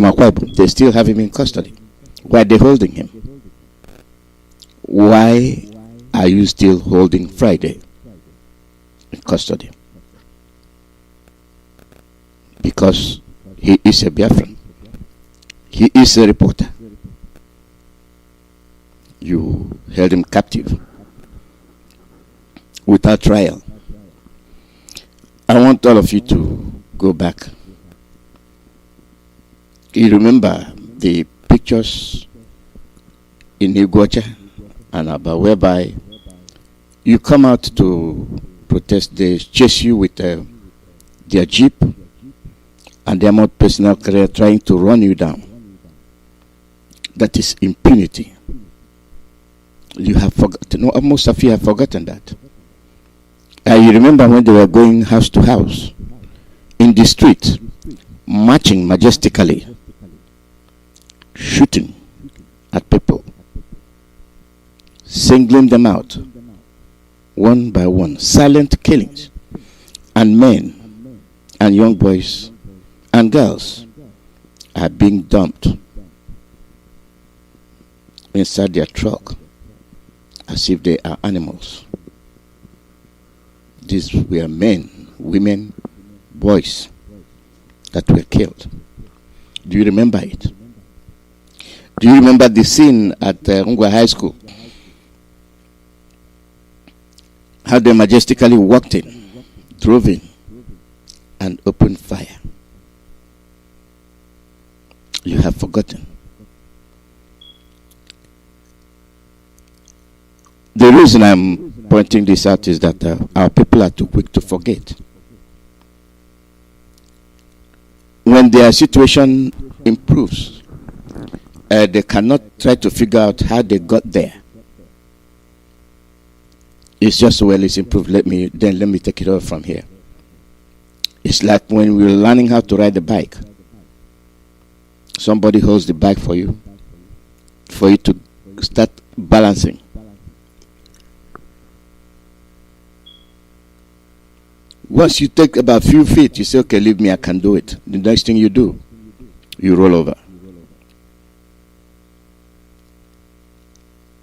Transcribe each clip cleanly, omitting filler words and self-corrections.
Makwaibu, they still have him in custody. Why are they holding him? Why are you still holding Friday in custody? Because he is a Biafran. He is a reporter. You held him captive without trial. I want all of you to go back. You remember the pictures in Iguacha and about whereby you come out to protest, they chase you with their jeep and their more personal career trying to run you down. That is impunity. You have forgotten, no, most of you have forgotten that. You remember when they were going house to house in the street, marching majestically, shooting at people, singling them out one by one, silent killings, and men and young boys and girls are being dumped inside their truck as if they are animals. These were men, women, boys that were killed. Do you remember it? Do you remember the scene at Rungwa High School? How they majestically walked in, drove in, and opened fire. You have forgotten. The reason I'm pointing this out is that our people are too quick to forget. When their situation improves, they cannot try to figure out how they got there. It's just, well, it's improved. Let me take it over from here. It's like when we were learning how to ride the bike. Somebody holds the bike for you to start balancing. Once you take about a few feet, you say, okay, leave me, I can do it. The next thing you do, you roll over.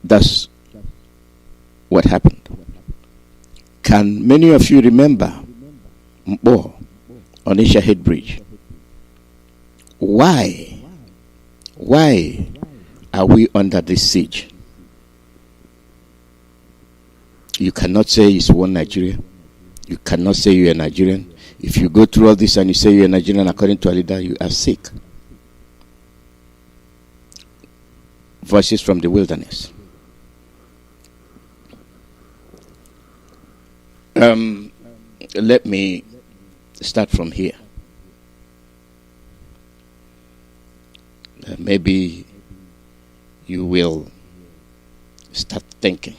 That's what happened. Can many of you remember Mbo on Isha Head Bridge? Why are we under this siege? You cannot say it's one Nigeria. You cannot say you're a Nigerian. If you go through all this and you say you're a Nigerian according to a leader, you are sick. Voices from the wilderness. Let me start from here. Maybe you will start thinking.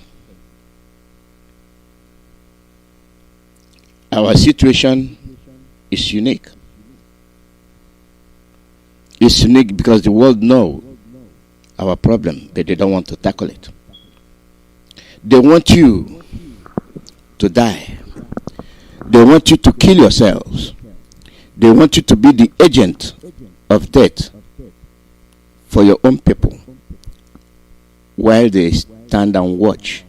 Our situation is unique. It's unique because the world knows our problem, but they don't want to tackle it. They want you to die. They want you to kill yourselves. They want you to be the agent of death for your own people while they stand and watch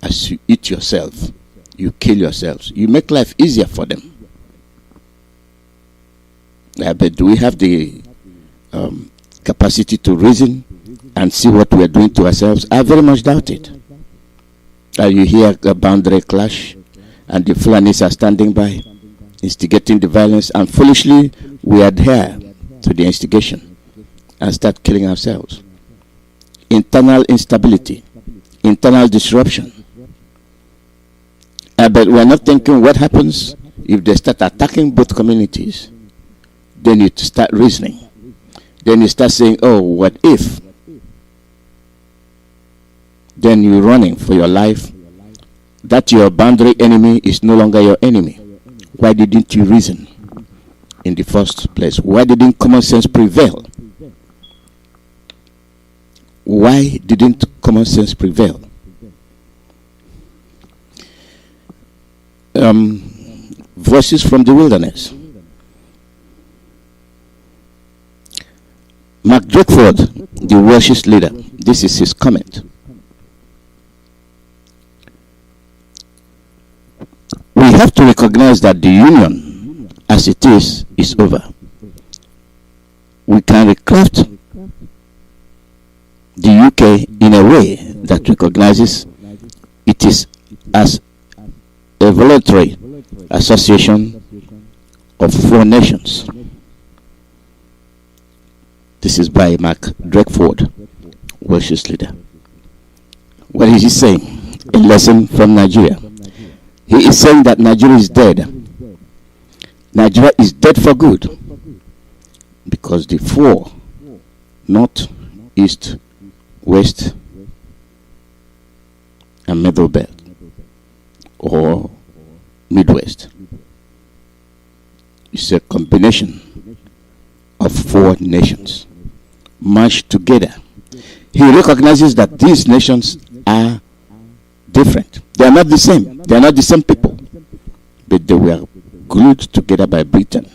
as you eat yourself. You kill yourselves. You make life easier for them. But do we have the capacity to reason and see what we are doing to ourselves? I very much doubt it. You hear a boundary clash and the Fulanis are standing by, instigating the violence, and foolishly we adhere to the instigation and start killing ourselves. Internal instability, internal disruption. But we're not thinking what happens if they start attacking both communities. Then you start reasoning. Then you start saying, oh, what if? Then you're running for your life. That your boundary enemy is no longer your enemy. Why didn't you reason in the first place? Why didn't common sense prevail? Why didn't common sense prevail? Voices from the wilderness. Mark Drakeford, the Welsh leader, this is his comment. We have to recognize that the union, as it is over. We can recraft the UK in a way that recognizes it is as a voluntary association of 4 nations. This is by Mark Drakeford, Welsh leader. What is he saying? A lesson from Nigeria. He is saying that Nigeria is dead. Nigeria is dead for good, because the 4, North, East, West, and Middle Belt, or Midwest, is a combination of 4 nations merged together. He recognizes that these nations are different. They are not the same. They are not the same people. But they were glued together by Britain.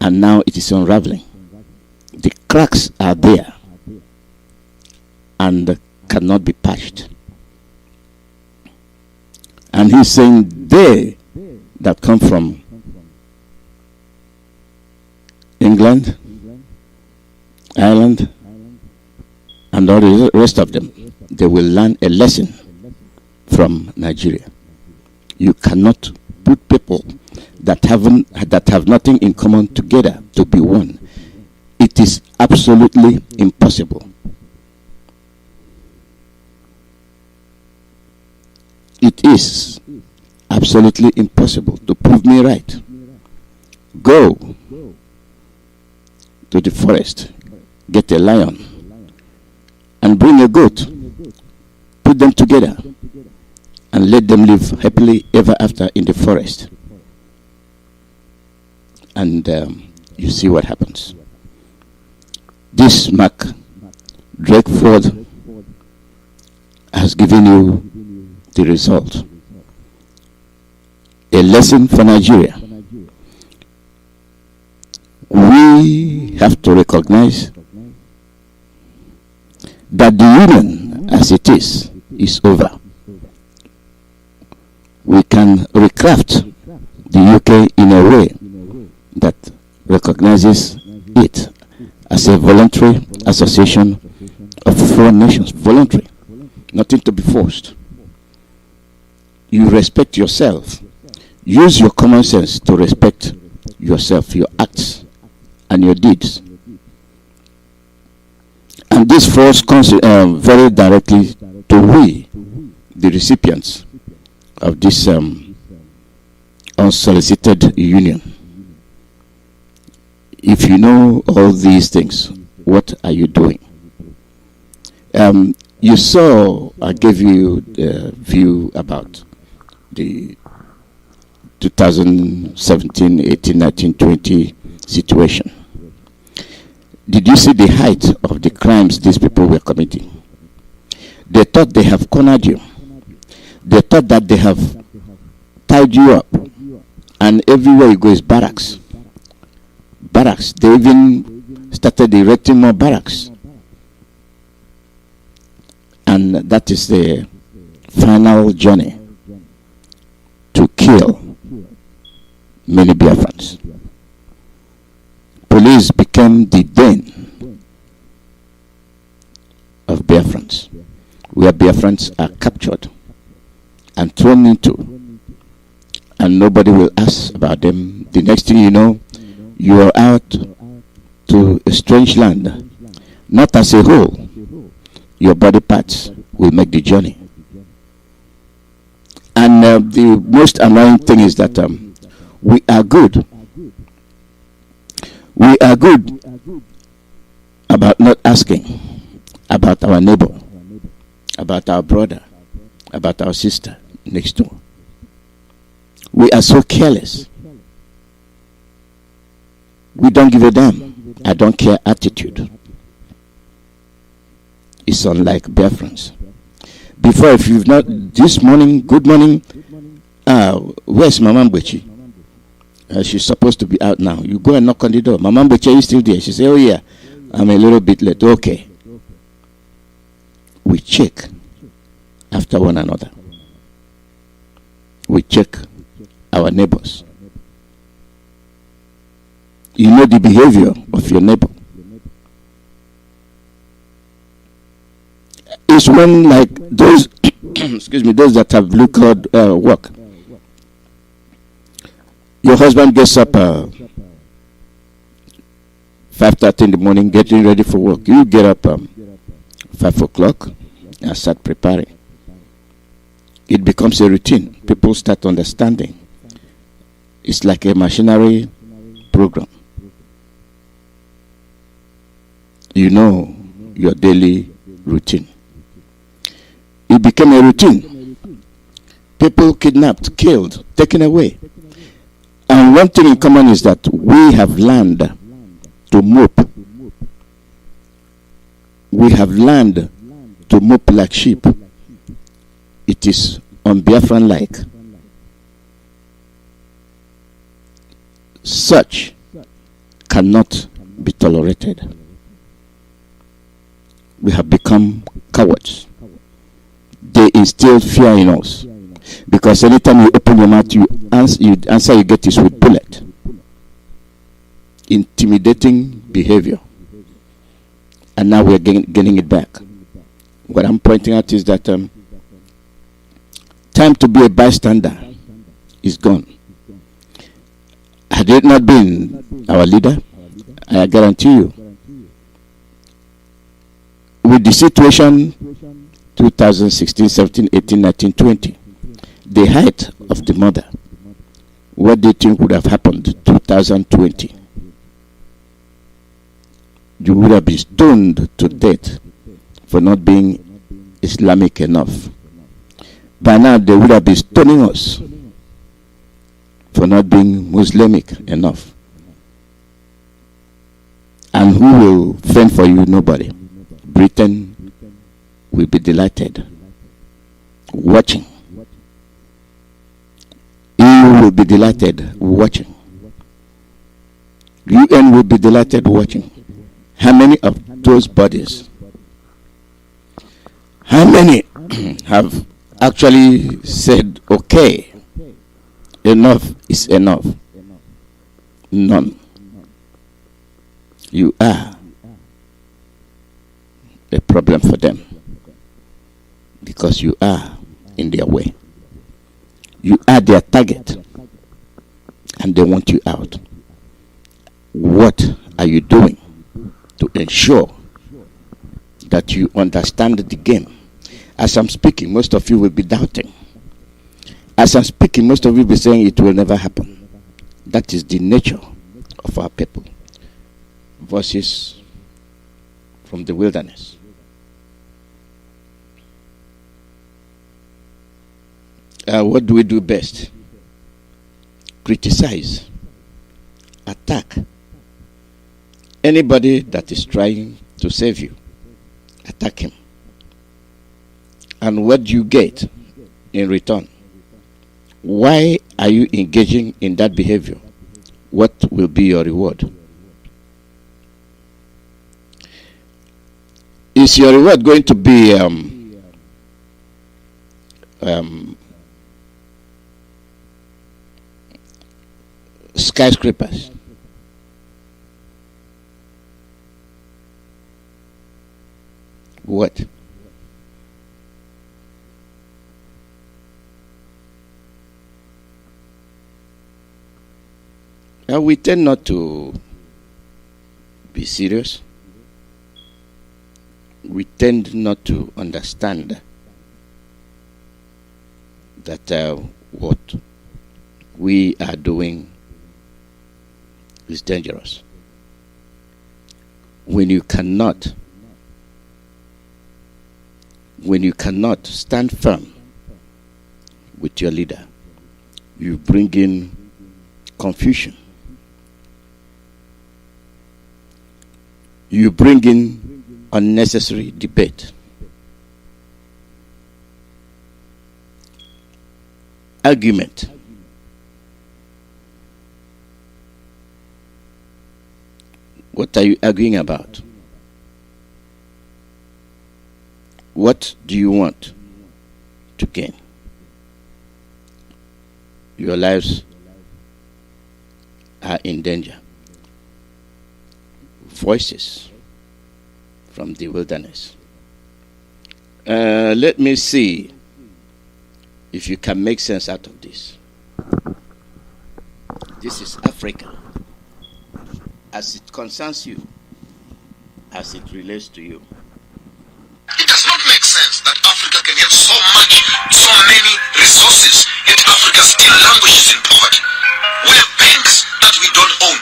And now it is unraveling. The cracks are there and cannot be patched. And he's saying they that come from England, Ireland, and all the rest of them, they will learn a lesson from Nigeria. You cannot put people that have nothing in common together to be one. It is absolutely impossible. It is absolutely impossible. To prove me right, go to the forest, get a lion, and bring a goat, put them together, and let them live happily ever after in the forest. And you see what happens. This Mark Drakeford has given you the result. A lesson for Nigeria. We have to recognize that the union as it is over. We can recraft the UK in a way that recognizes it as a voluntary association of 4 nations. Voluntary. Nothing to be forced. You respect yourself. Use your common sense to respect yourself, your acts, and your deeds. And this falls very directly to we, the recipients of this unsolicited union. If you know all these things, what are you doing? You saw, I gave you the view about the 2017, 18, 19, 20 situation. Did you see the height of the crimes these people were committing? They thought they have cornered you. They thought that they have tied you up. And everywhere you go is barracks. Barracks. They even started erecting more barracks. And that is the final journey to kill many Biafrans. Police became the den of Biafrans, where Biafrans are captured and thrown into, and nobody will ask about them. The next thing you know, you are out to a strange land, not as a whole. Your body parts will make the journey. And the most annoying thing is that we are good. We are good about not asking about our neighbor, about our brother, about our sister next door. We are so careless. We don't give a damn. I don't care attitude. It's unlike Biafrans. Before, if you've not, this morning, good morning, where's Mama Mbechi? She's supposed to be out now. You go and knock on the door. Mama Mbechi is still there. She say, oh yeah, I'm a little bit late. Okay. We check after one another. We check our neighbors. You know the behavior of your neighbor. It's when, like those excuse me, those that have blue card work. Your husband gets up 5:30 in the morning, getting ready for work. You get up 5 o'clock and start preparing. It becomes a routine. People start understanding. It's like a machinery program. You know your daily routine. It became a routine. People kidnapped, killed, taken away. And one thing in common is that we have learned to mope. We have learned to mope like sheep. It is on Biafran like. Such cannot be tolerated. We have become cowards. They instill fear in us. Because anytime you open your mouth, answer you get is with bullet. Intimidating behavior. And now we're getting it back. What I'm pointing out is that time to be a bystander is gone. Had it not been our leader, I guarantee you, with the situation 2016, 17, 18, 19, 20, the height of the mother, what do you think would have happened 2020? You would have been stoned to death for not being Islamic enough. By now they would have been stoning us for not being Muslimic enough. And who will fend for you? Nobody. Britain will be delighted watching. EU will be delighted watching. UN will be delighted watching. How many of those bodies, how many have actually said, okay, enough is enough? None. You are a problem for them because you are in their way. You are their target and they want you out. What are you doing to ensure that you understand the game? As I'm speaking, most of you will be doubting. As I'm speaking, most of you will be saying it will never happen. That is the nature of our people. Voices from the wilderness. What do we do best? Criticize, attack. Anybody that is trying to save you, attack him. And what do you get in return? Why are you engaging in that behavior? What will be your reward? Is your reward going to be skyscrapers? What? We tend not to be serious. We tend not to understand that what we are doing is dangerous. When you cannot stand firm with your leader, you bring in confusion. You bring in unnecessary debate. Argument. What are you arguing about? What do you want to gain? Your lives are in danger. Voices from the wilderness. Let me see if you can make sense out of this. This is Africa, as it concerns you, as it relates to you. It does not make sense that Africa can have so much, so many resources, yet Africa still languishes in poverty. We have banks that we don't own.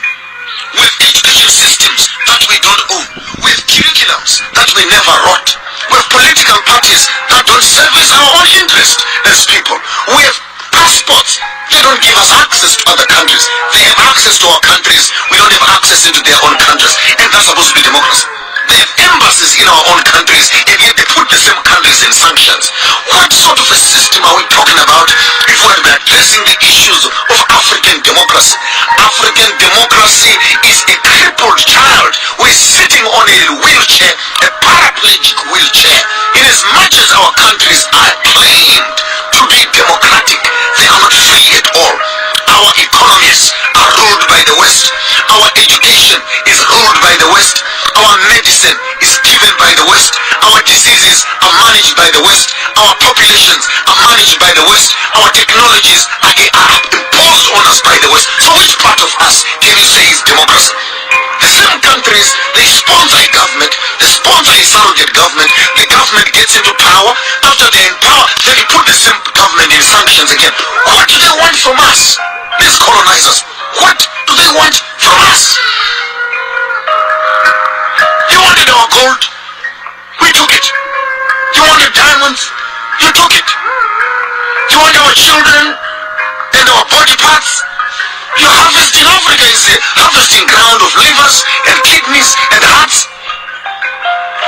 We have education systems that we don't own. We have curriculums that we never wrote. We have political parties that don't service our own interest as people. We have passports. They don't give us access to other countries. They have access to our countries. We don't have access into their own countries. And that's supposed to be democracy. They have embassies in our own countries, and yet they put the same countries in sanctions. What sort of a system are we talking about if we're addressing the issues of African democracy? African democracy is a crippled child who is sitting on a wheelchair, a paraplegic wheelchair. In as much as our countries are claimed to be democratic, they are not free at all. Our economies are ruled by the West. Our education is ruled by the West. Our medicine is given by the West. Our diseases are managed by the West. Our populations are managed by the West. Our technologies are imposed on us by the West. So which part of us can you say is democracy? The same countries, they sponsor a government, they sponsor a surrogate government, the government gets into power. After they're in power, then they put the same government in sanctions again. What do they want from us? These colonizers, what do they want from us? You wanted our gold, we took it. You wanted diamonds, you took it. You want our children and our body parts? Your harvest in Africa is a harvesting ground of livers and kidneys and hearts.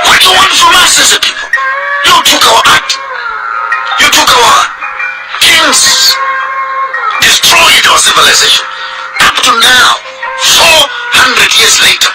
What do you want from us as a people? You took our art. You took our kings. Destroyed our civilization. Up to now, 400 years later,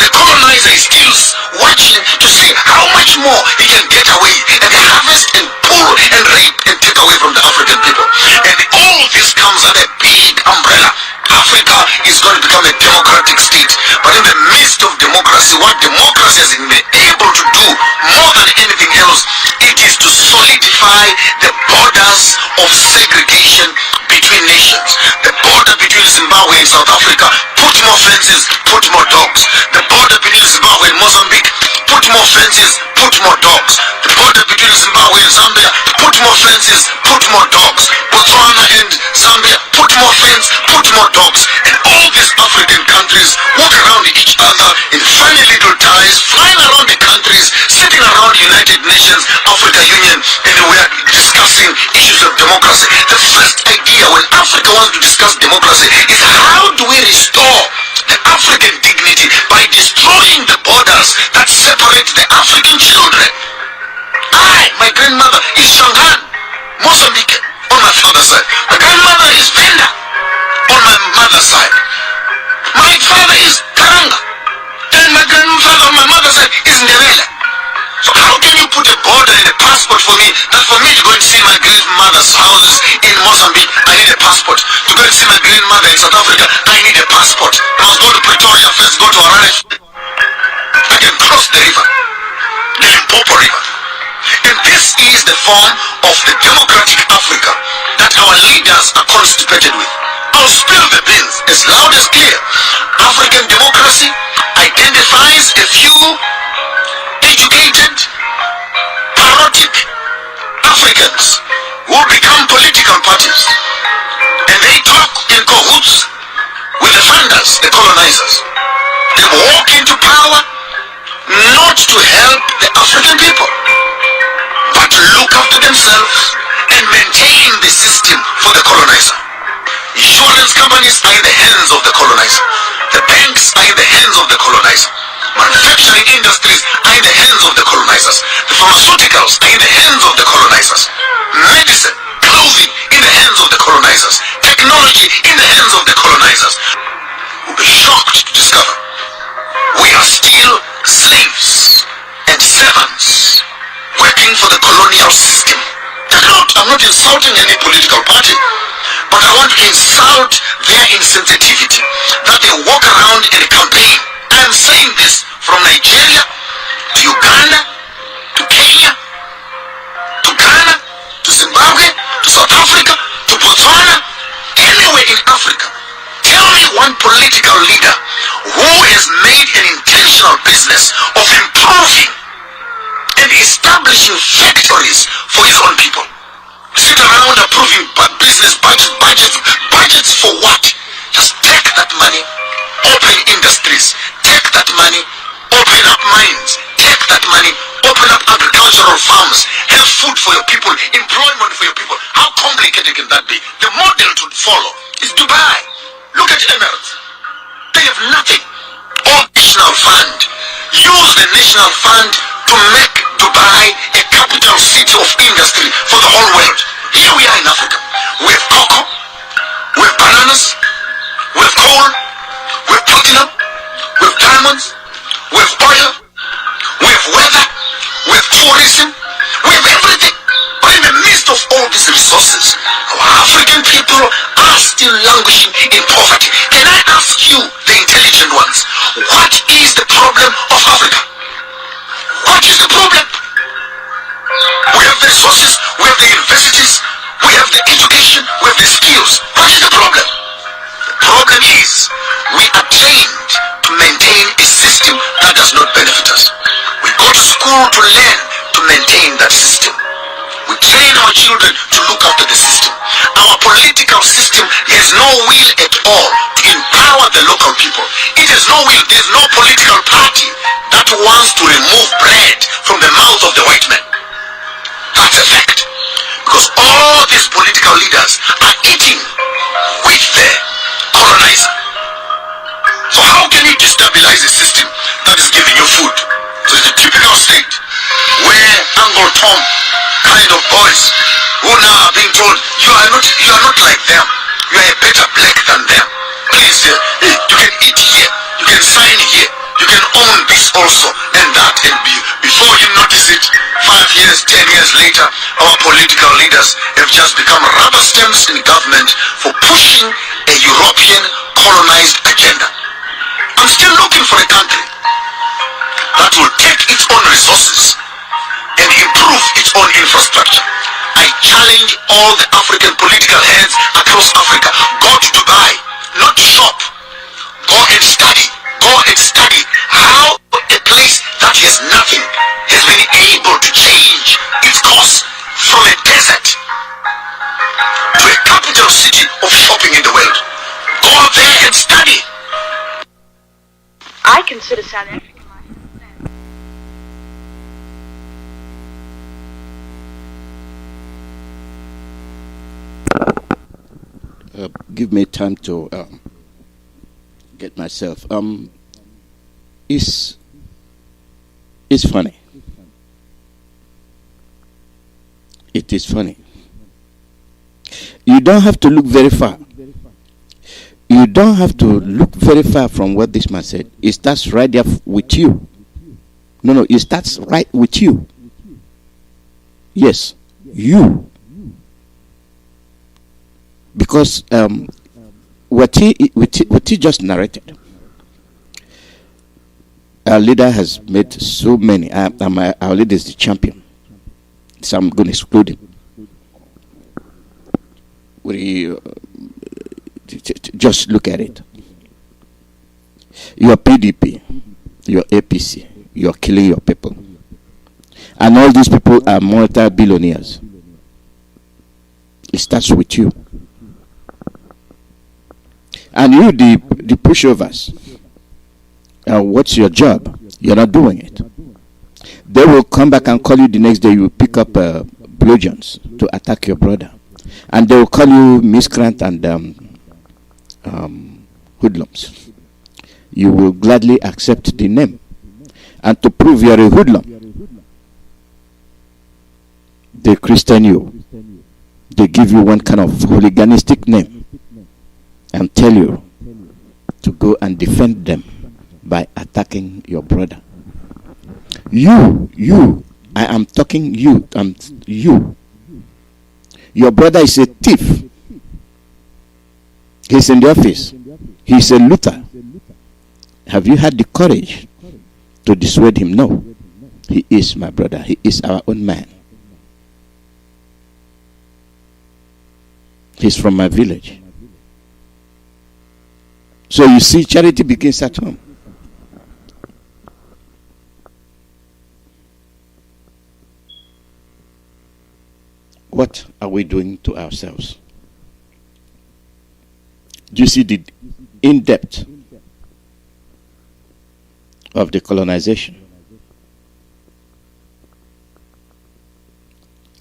the colonizer is still watching to see how much more he can get away and harvest and pull and rape and take away from the African people. And all this comes under a big umbrella. Africa is going to become a democratic state. But in the midst of democracy, what democracy has been able to do more than anything else, it is to solidify the borders of segregation between nations. The border between Zimbabwe and South Africa, put more fences, put more dogs. The border between Zimbabwe and Mozambique, put more fences, put more dogs. The border between Zimbabwe and Zambia, put more fences, put more dogs. Botswana and Zambia, put more fence, put more dogs. And all these African countries walk around each other in funny little ties, flying around the countries, sitting around United Nations, Africa Union, and we are discussing issues of democracy. The first idea when Africa wants to discuss democracy is how do we restore the African dignity by destroying the borders that separate the African children. My grandmother is Shangan, Mozambique, on my father's side. My grandmother is Venda, on my mother's side. My father is Karanga, and my grandfather on my mother's side is Ndebele. So how can you put a border and a passport for me, that for me to go and see my grandmother's houses in Mozambique, I need a passport. To go and see my grandmother in South Africa, I need a passport. I must go to Pretoria first, go to Harare. I can cross the river, the Limpopo River. And this is the form of the democratic Africa that our leaders are constipated with. I'll spill the beans as loud as clear. African democracy identifies a few educated, parotic Africans who become political parties. And they talk in cahoots with the funders, the colonizers. They walk into power not to help the African people, but to look after themselves and maintain the system for the colonizer. Insurance companies are in the hands of the colonizer. The banks are in the hands of the colonizer. Manufacturing industries are in the hands of the colonizers. The pharmaceuticals are in the hands of the colonizers. Medicine, clothing in the hands of the colonizers. Technology in the hands of the colonizers. You'll be shocked to discover we are still slaves and servants working working for the colonial system. I'm not insulting any political party, but I want to insult their insensitivity that they walk around and campaign. I am saying this from Nigeria to Uganda to Kenya to Ghana to Zimbabwe to South Africa to Botswana, anywhere in Africa. Tell me one political leader who has made an intentional business of improving and establishing factories for his own people. Sit around approving business budgets for what? Just take that money, open industries, take that money, open up mines, take that money, open up agricultural farms, have food for your people, employment for your people. How complicated can that be? The model to follow is Dubai. Look at Emirates. They have nothing. All national fund. Use the national fund to make Dubai a capital city of industry for the whole world. Here we are in Africa. We have cocoa, we have bananas, we have coal, we have platinum, we have diamonds, we have oil, we have weather, we have tourism, we have everything. But in the midst of all these resources, our African people are still languishing in poverty. Can I ask you, the intelligent ones, what is the problem of Africa? What is the problem? We have the resources, we have the universities, we have the education, we have the skills. What is the problem? The problem is we are trained to maintain a system that does not benefit us. We go to school to learn to maintain that system. We train our children to look after the system. Our political system has no will at all to empower the local people. It has no will. There's no political party that wants to remove bread from the mouth of the white man. That's a fact. Because all these political leaders are eating with the colonizer. So how can you destabilize a system that is giving you food? So it's a typical state where Uncle Tom kind of boys who now are being told you are not like them. You are a better black than them. Please, you can eat here, you can sign here, you can own this also and that, and before you notice it, 5 years, 10 years later, our political leaders have just become rubber stamps in government for pushing a European colonized agenda. I'm still looking for a country that will take its own resources and improve its own infrastructure. I challenge all the African political heads across Africa. Go to Dubai, not to shop. Go and study. Go and study how a place that has nothing has been able to change its course from a desert to a capital city of shopping in the world. Go there and study. I consider South Africa give me time to get myself. It's funny. It is funny. You don't have to look very far. You don't have to look very far from what this man said. It starts right there with you. No, it starts right with you. Yes, you. Because what he just narrated, our leader has made so many. Our leader is the champion, so I'm going to exclude him. Just look at it. Your PDP, your APC, you're killing your people, and all these people are multi-billionaires. It starts with you. And you, the pushovers, what's your job? You're not doing it. They will come back and call you the next day. You will pick up bludgeons to attack your brother. And they will call you miscreant and hoodlums. You will gladly accept the name. And to prove you're a hoodlum, they Christian you. They give you one kind of hooliganistic name and tell you to go and defend them by attacking your brother. You I am talking you. You. Your brother is a thief. He's in the office. He's a looter. Have you had the courage to dissuade him? No. He is my brother. He is our own man. He's from my village. So you see, charity begins at home. What are we doing to ourselves? Do you see the in-depth of the colonization?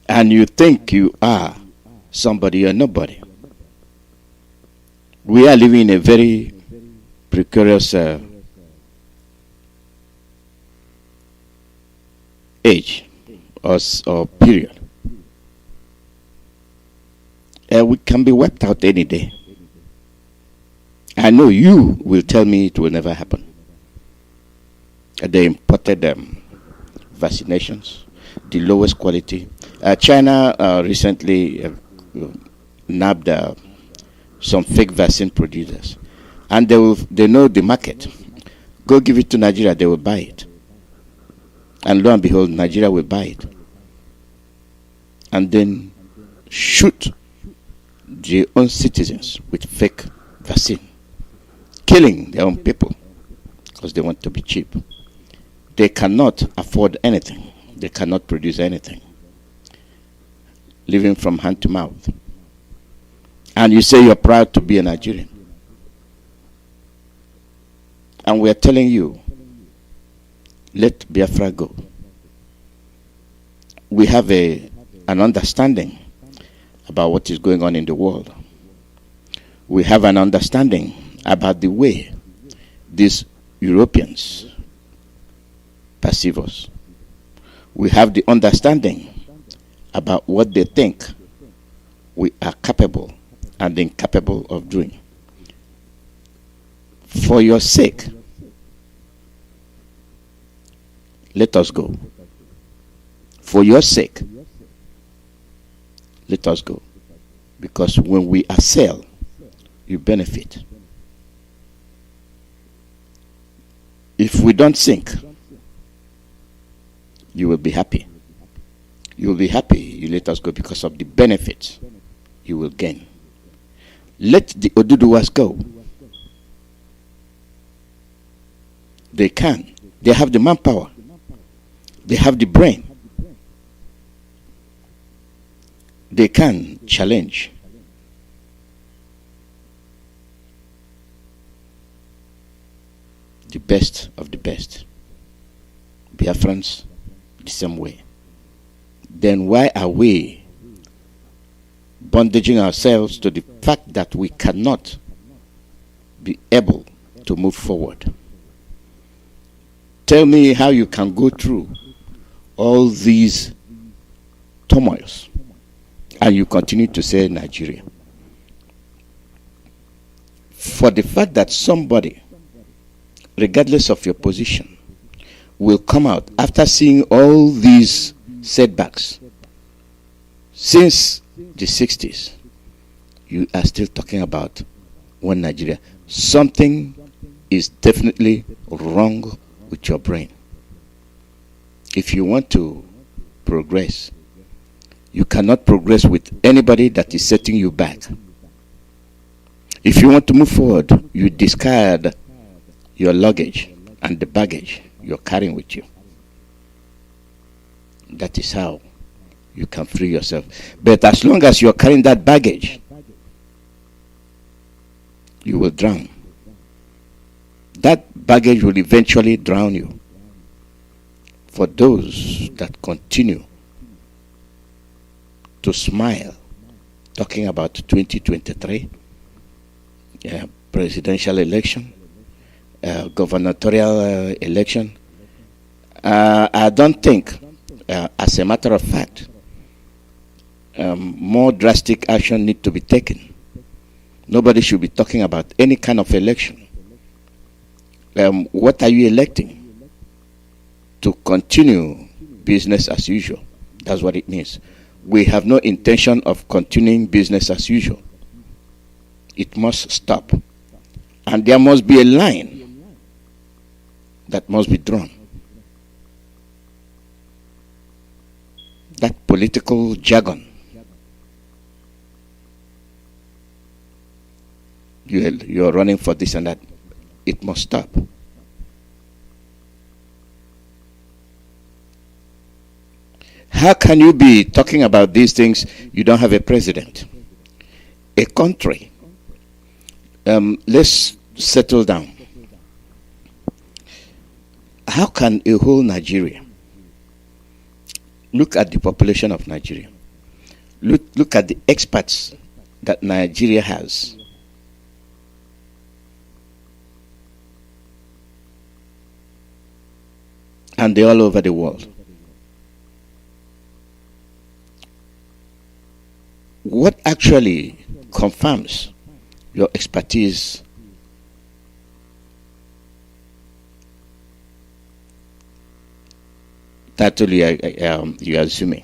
And you think you are somebody or nobody. We are living in a very precarious age or period. We can be wiped out any day. I know you will tell me it will never happen. They imported vaccinations, the lowest quality. China recently nabbed some fake vaccine producers, and they know the market. Go give it to Nigeria, they will buy it, and lo and behold, Nigeria will buy it, and then shoot their own citizens with fake vaccine, killing their own people because they want to be cheap. They cannot afford anything. They cannot produce anything. Living from hand to mouth. And you say you're proud to be a Nigerian. And we're telling you, let Biafra go. We have an understanding about what is going on in the world. We have an understanding about the way these Europeans perceive us. We have the understanding about what they think we are capable and incapable of doing. For your sake, let us go. For your sake, let us go. Because when we assail, you benefit. If we don't sink, you will be happy. You will be happy you let us go because of the benefits you will gain. Let the Oduduwas go. They can. They have the manpower. They have the brain. They can challenge. The best of the best. Biafrans, the same way. Then why are we bondaging ourselves to the fact that we cannot be able to move forward? Tell me how you can go through all these turmoils and you continue to say Nigeria. For the fact that somebody, regardless of your position, will come out after seeing all these setbacks since the 60s, you are still talking about one Nigeria. Something is definitely wrong with your brain. If you want to progress, you cannot progress with anybody that is setting you back. If you want to move forward, you discard your luggage and the baggage you're carrying with you. That is how you can free yourself. But as long as you're carrying that baggage, you will drown. That baggage will eventually drown you. For those that continue to smile, talking about 2023, presidential election, gubernatorial election, I don't think, as a matter of fact, more drastic action need to be taken. Nobody should be talking about any kind of election. What are you electing? To continue business as usual. That's what it means. We have no intention of continuing business as usual. It must stop. And there must be a line that must be drawn. That political jargon. You're running for this and that. It must stop. How can you be talking about these things? You don't have a president. A country. Let's settle down. How can a whole Nigeria, look at the population of Nigeria, look at the experts that Nigeria has, and they're all over the world. What actually confirms your expertise totally you're assuming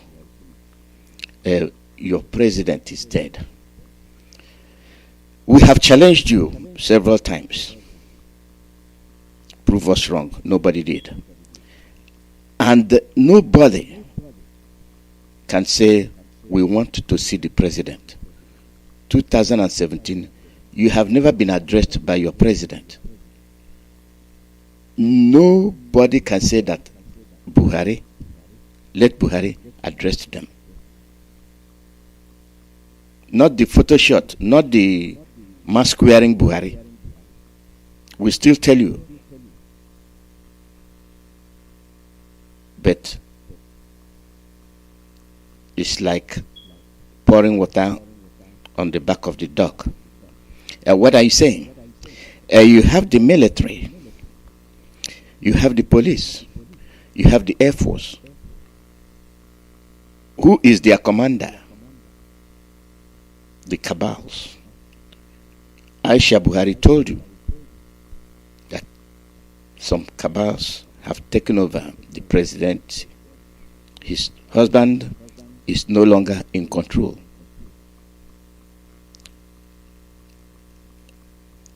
your president is dead? We have challenged you several times. Prove us wrong. Nobody did. And nobody can say we want to see the president. 2017, you have never been addressed by your president. Nobody can say that Buhari, let Buhari address them. Not the photo shot, not the mask wearing Buhari. We still tell you. But it's like pouring water on the back of the duck. What are you saying? You have the military, you have the police, you have the Air Force. Who is their commander? The cabals. Aisha Buhari told you that some cabals have taken over the president. His husband is no longer in control.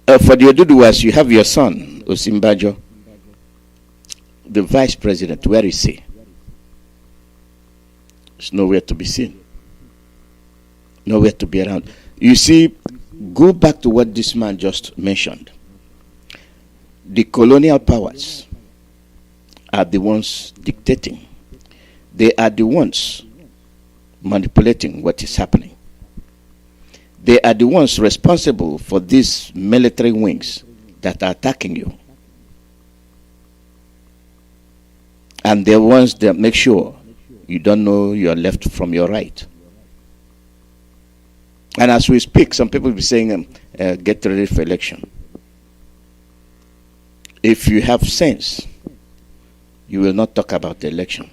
For the Oduduwas, you have your son, Osinbajo, the vice president. Where is he? It's nowhere to be seen. Nowhere to be around. You see, go back to what this man just mentioned. The colonial powers are the ones dictating. They are the ones manipulating what is happening. They are the ones responsible for these military wings that are attacking you. And they're ones that make sure you don't know your left from your right. And as we speak, some people will be saying, get ready for election. If you have sense, you will not talk about the election.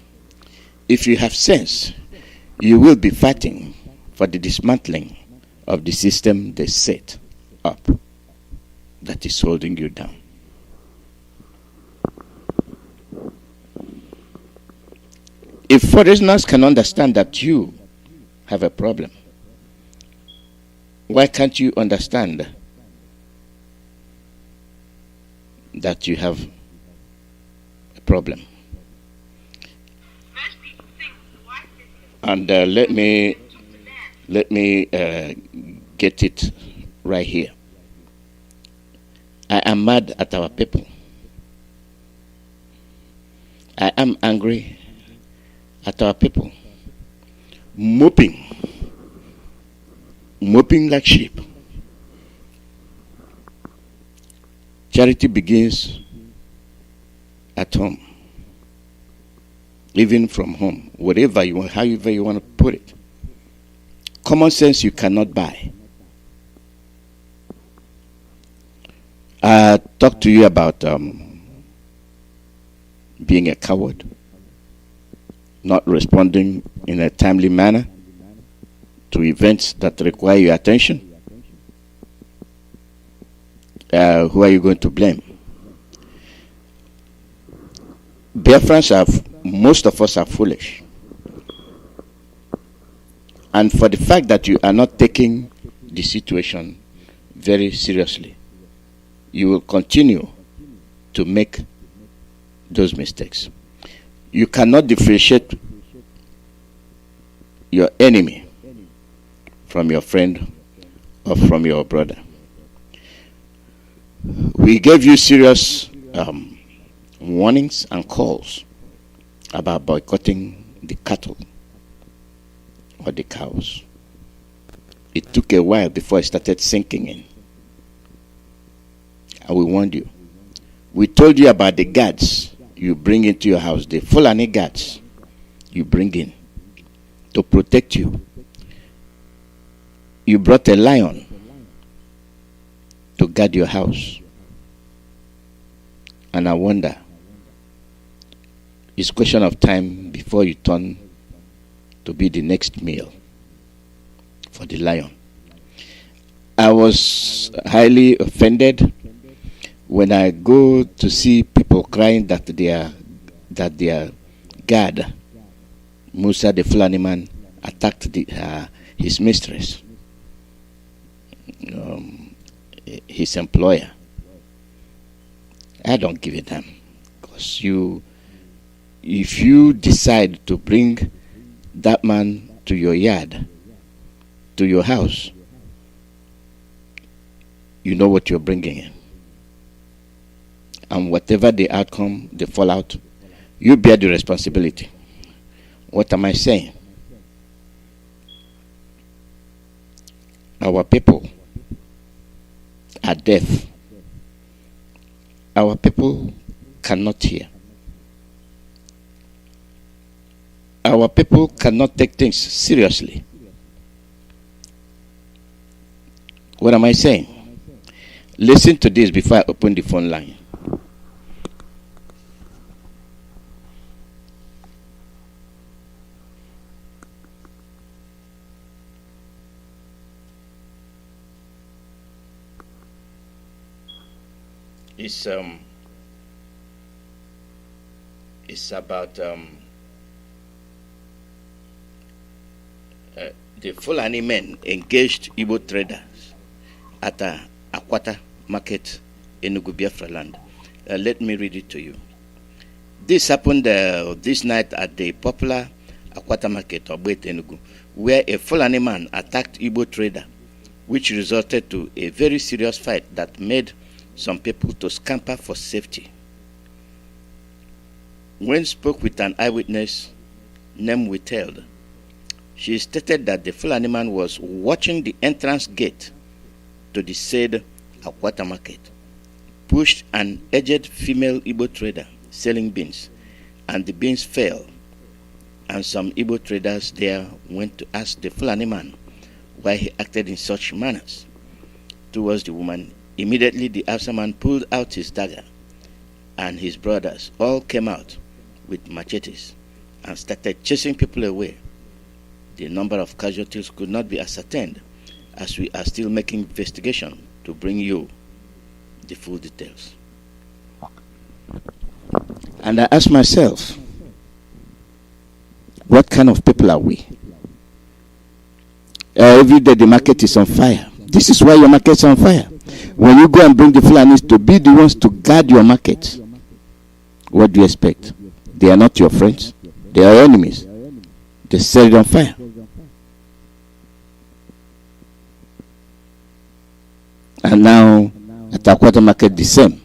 If you have sense, you will be fighting for the dismantling of the system they set up that is holding you down. If foreigners can understand that you have a problem, why can't you understand that you have a problem? And let me get it right here. I am mad at our people. I am angry at our people. Moping like sheep. Charity begins at home. Even from home, whatever you want, however you want to put it. Common sense you cannot buy. I talked to you about being a coward, not responding in a timely manner to events that require your attention. Who are you going to blame? Biafrans have most of us are foolish. And for the fact that you are not taking the situation very seriously, you will continue to make those mistakes. You cannot differentiate your enemy from your friend or from your brother. We gave you serious warnings and calls about boycotting the cattle or the cows. It took a while before it started sinking in. And we warned you. We told you about the guards you bring into your house, the Fulani guards you bring in to protect you. You brought a lion to guard your house. And I wonder, it's a question of time before you turn to be the next meal for the lion. I was highly offended when I go to see people crying that their guard, Musa the Fulani man, attacked his mistress, his employer. I don't give a damn, because if you decide to bring that man to your yard, to your house, you know what you're bringing in. And whatever the outcome, the fallout, you bear the responsibility. What am I saying? Our people are deaf. Our people cannot hear. Our people cannot take things seriously. What am I saying? Listen to this before I open the phone line. It's about the Fulani men engaged Igbo traders at Akwata market in Biafra land. Let me read it to you. This happened this night at the popular Akwata market of Enugu, where a Fulani man attacked Igbo trader, which resulted to a very serious fight that made some people to scamper for safety. When spoke with an eyewitness, name withheld, she stated that the Fulani man was watching the entrance gate to the said Akwata market, pushed an aged female Igbo trader selling beans, and the beans fell, and some Igbo traders there went to ask the Fulani man why he acted in such manners towards the woman. Immediately the Hausa man pulled out his dagger, and his brothers all came out with machetes and started chasing people away. The number of casualties could not be ascertained, as we are still making investigation to bring you the full details. And I ask myself, what kind of people are we? Every day the market is on fire. This is why your market is on fire. When you go and bring the Fulanis to be the ones to guard your market, what do you expect? They are not your friends. They are enemies. They set it on fire. And now at Akwata market the same.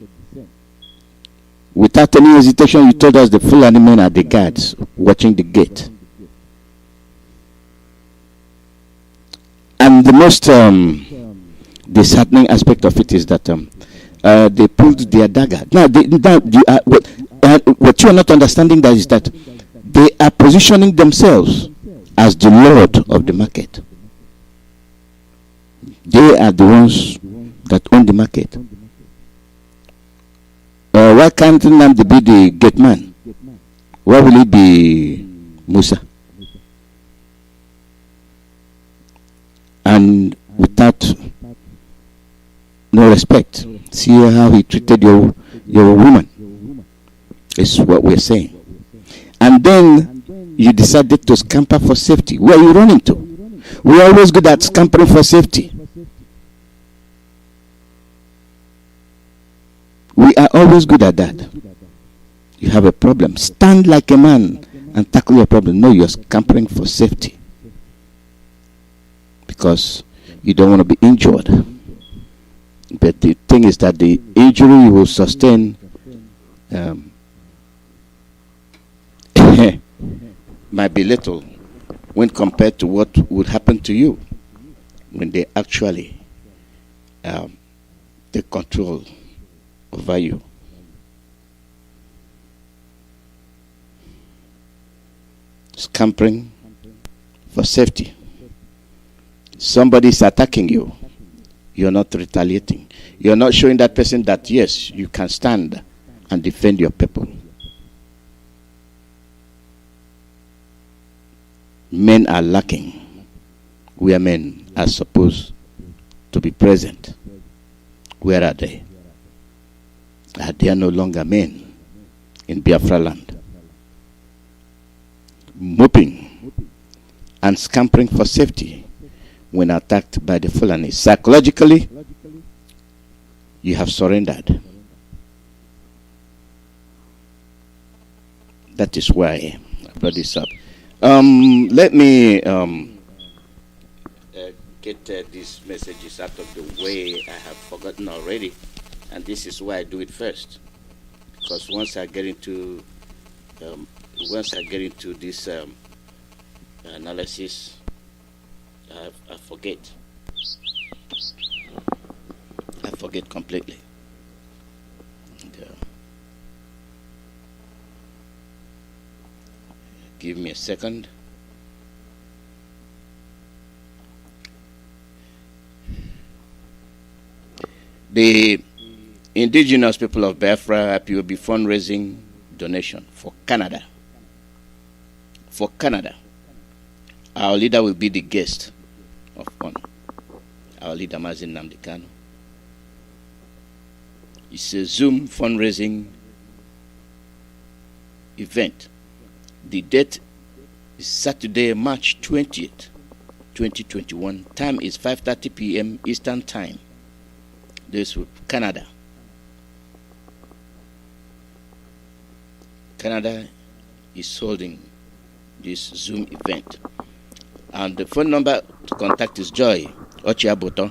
Without any hesitation, you told us the Fulani men are the guards watching the gate. And the most disheartening aspect of it is that they pulled their dagger. Now, what you are not understanding that is that they are positioning themselves as the lord of the market. They are the ones that own the market. Why can't Nnamdi be the gate man? Why will it be Musa? And without no respect, see how he treated your woman. Is what we're saying. and then you decided to scamper for safety. Where are you running to? We're always good at scampering for safety. We are always good at that. You have a problem, stand like a man and tackle your problem. No, you're scampering for safety because you don't want to be injured. But the thing is that the injury you will sustain might be little when compared to what would happen to you when they actually take control over you. Scampering for safety. Somebody is attacking you. You're not retaliating. You're not showing that person that yes, you can stand and defend your people. Men are lacking where men are supposed to be present. Where are they? Are there no longer men in Biafra land? Moping and scampering for safety when attacked by the Fulani. Psychologically, you have surrendered. That is why I brought this up. Let me get these messages out of the way. I have forgotten already, and this is why I do it first. Because once I get into this analysis, I forget. I forget completely. Give me a second. The indigenous people of Biafra Ipob fundraising donation for Canada. For Canada. Our leader will be the guest of honor. Our leader Mazi Namdekano. It's a Zoom fundraising event. The date is Saturday, March 20th, 2021. Time is 5:30 p.m. Eastern Time. This with Canada. Canada is holding this Zoom event. And the phone number to contact is Joy Ochiaboto.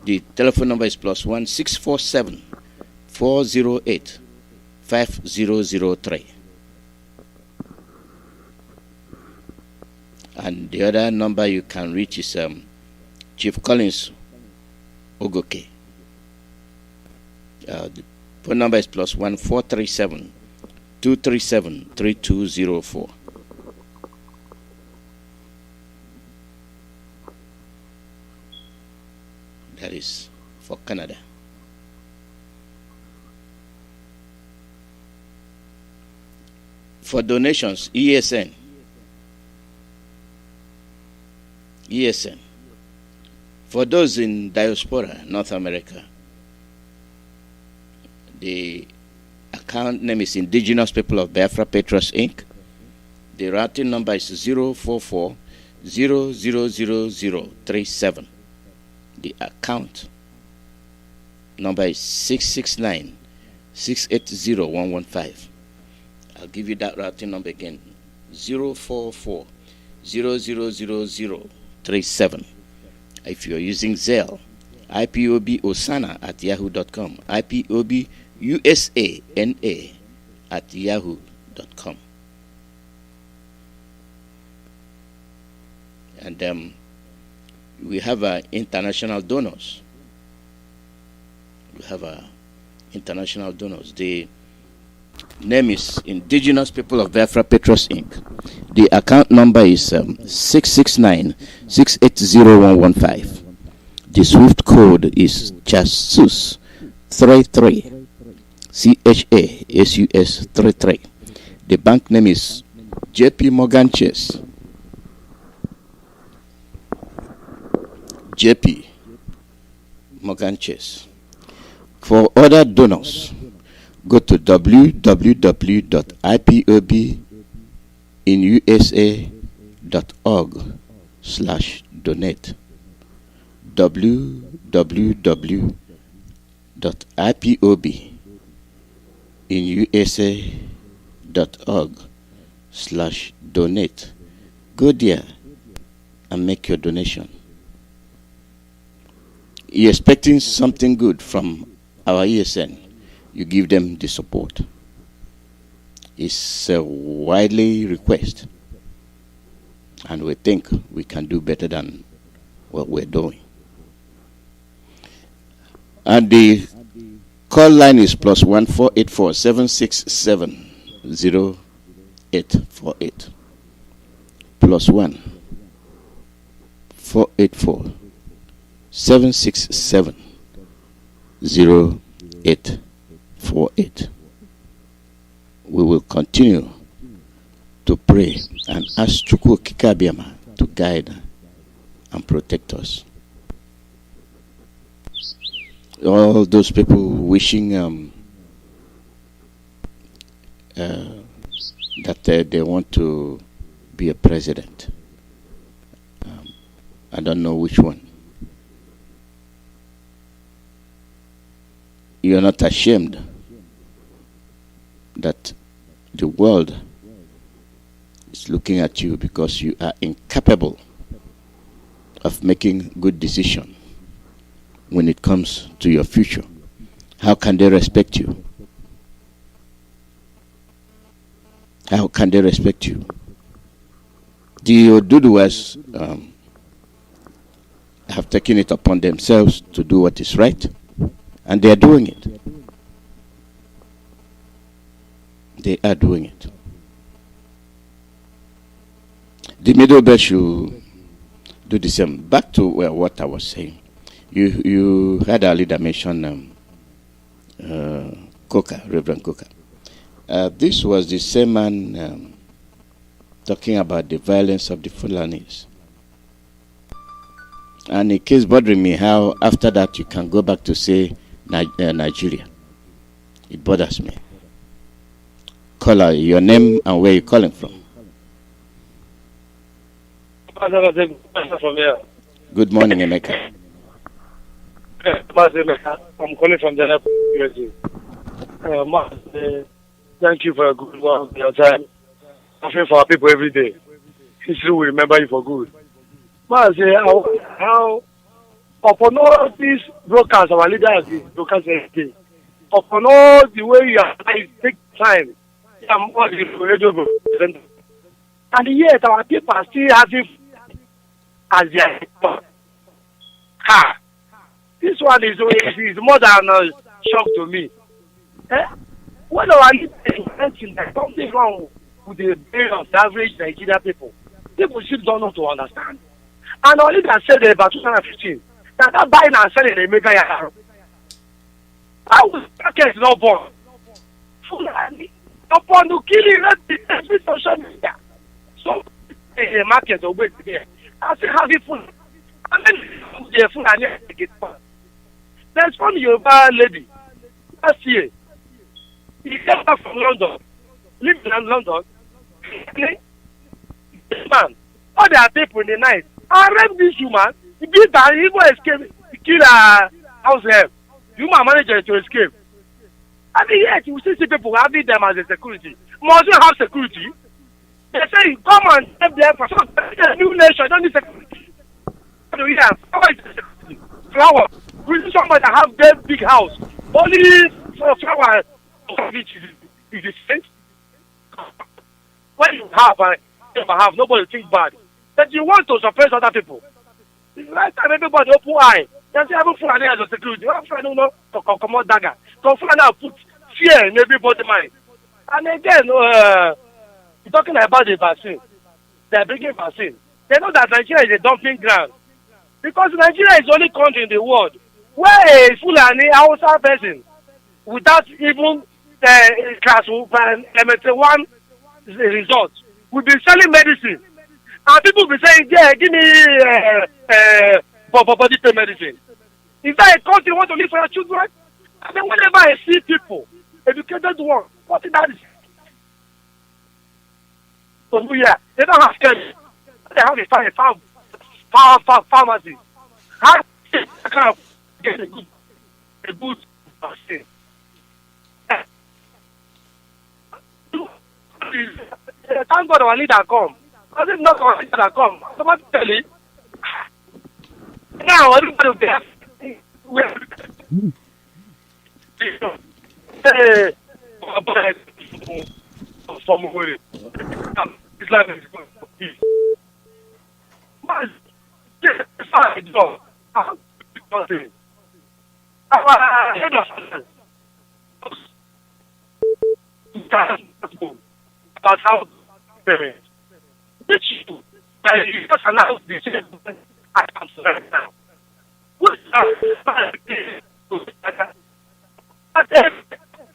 The telephone number is +1 647 408 5003. And the other number you can reach is Chief Collins Ogoke. The phone number is +1 437 237 3204. That is for Canada. For donations, ESN. For those in diaspora, North America, the account name is Indigenous People of Biafra Patriots Inc. The routing number is 044 000037. The account number is 669 680 115. I'll give you that routing number again. 044 000037. If you're using Zelle, IPOBOsana@yahoo.com, IPOBUSANA@yahoo.com. And we have international donors. The name is Indigenous People of Biafra Patriots Inc. The account number is 669 680 115. The SWIFT code is CHASUS 33. CHASUS 33. The bank name is JP Morgan Chase. JP Morgan Chase. For other donors, go to www.ipob in usa.org/donate. www.ipob in usa.org/donate. Go there and make your donation. You're expecting something good from our ESN. You give them the support. It's a widely request, and we think we can do better than what we're doing. And the call line is +1 484 767 0848. +1 484 767 0848. We will continue to pray and ask Chukwu Kikabiama to guide and protect us. All those people wishing that they want to be a president. I don't know which one. You're not ashamed that the world is looking at you because you are incapable of making good decisions when it comes to your future. How can they respect you? How can they respect you? The Oduduwas have taken it upon themselves to do what is right, and they are doing it. They are doing it. The Middle Belt should do the same. Back to what I was saying. You had a leader mention Coker, Reverend Coker. This was the same man talking about the violence of the Fulanis. And it keeps bothering me how after that you can go back to say Nigeria. It bothers me. Caller, your name and where you're calling from. Good morning, Emeka. I'm calling from the USA. Thank you for a good one, your time. I feel for our people every day. History will remember you for good. Mazi, how upon all these brokers, our leaders, these brokers every day, upon all the way you are take time, and yet our people are still having as their this one is more than a shock to me. When our leaders mention that something wrong with the brain of the average Nigerian people still don't know to understand. And our leaders said about 2015 that buying and selling a mega yard. How was market not born? Fulani upon the killing every social media. So the market will wait there. I say how it full. And then the Fulani get fun. There's one Yoruba lady last year. He came back from London, living in London. Man, all their people in the night. I raped this woman. He beat her. He even escaped. He killed her house help. The woman managed to escape. And yet, you see people having them as a security. Must you have security? They say, come and help them for some new nation. Don't need security. Flower. We see somebody that have their big house. Only for flower is the same. When you have and never have, nobody think bad. That you want to suppress other people. It's right time everybody open eye. They say every fool as a security. You have to know to come out dagger. So fool now put fear in everybody's mind. And again, you're talking about the vaccine. They're bringing vaccine. They know that Nigeria is a dumping ground. Because Nigeria is the only country in the world where a Fulani Hausa person without even class elementary one result will be selling medicine. And people will be saying, yeah, give me body pain medicine. Is that a country you want to live for your children? I mean, whenever I see people, educated one, what is that? for New Year. They don't have cash. They have a pharmacy. How can I get a good vaccine? Thank God our leader come. Because if not our leader come, somebody tell it. Now everybody will be happy. Islam is good for peace. But it's fine, dog. About how parents. Which you just announced the same I can't right now. What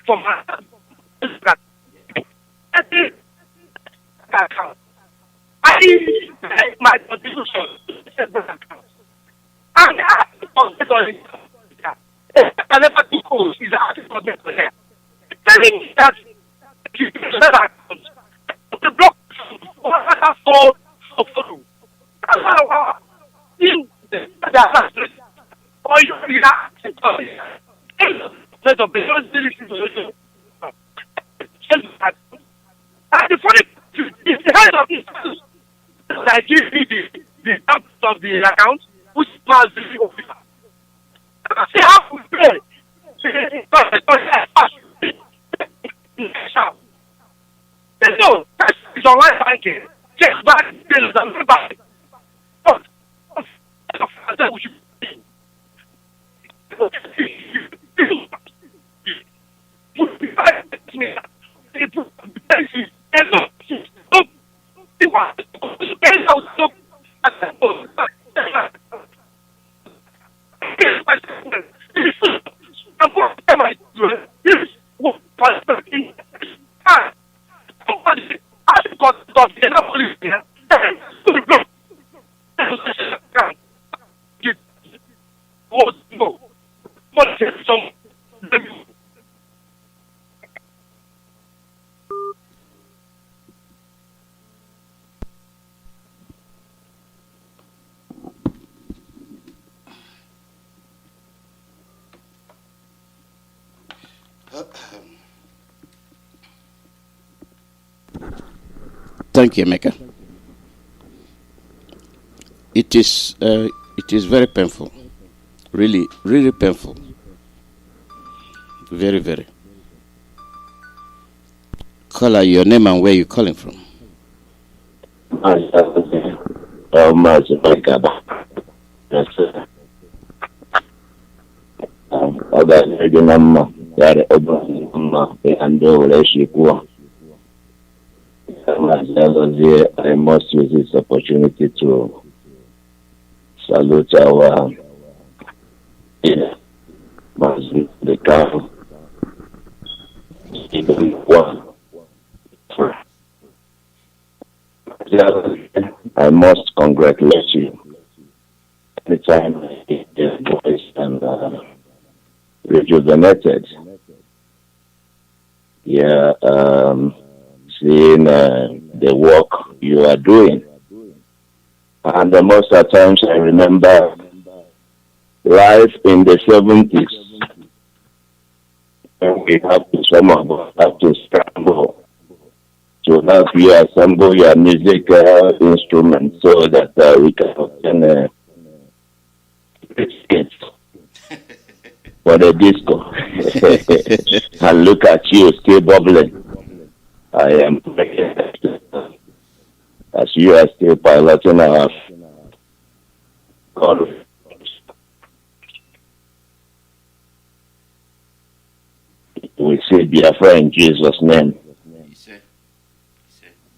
from my contribution and I never do calls. He's asking for me for there. Telling me that the block for you or you let of the and the funny is the head of this that gives me the stamp of the account which pass the officer. See how we pay. No, it's online banking. Check back bills and back. We should Thank you, Emeka. It is very painful, really painful, very. Caller, your name and where you calling from? Mazi, Alozie, I must use this opportunity to salute our Mazi, the cow. I must congratulate you. Anytime I hear your voice and rejuvenated. Yeah, seeing the work you are doing. And most of the times I remember life in the 70s, when we have to, some of us have to scramble to help you assemble your musical instruments so that we can obtain tickets for the disco. And look at you, still bubbling. I am as you are still piloting our God. We say Biafra in Jesus' name.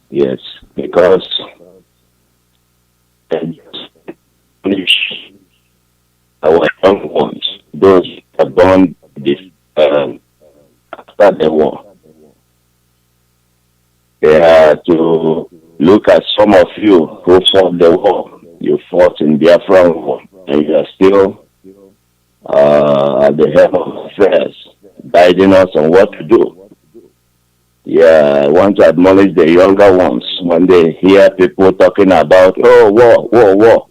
Yes, because our young ones, those who are born after the war, they are to look at some of you who fought the war. You fought in Biafra war, and you are still at the head of affairs, guiding us on what to do. Yeah, I want to admonish the younger ones when they hear people talking about, oh, war, war, war.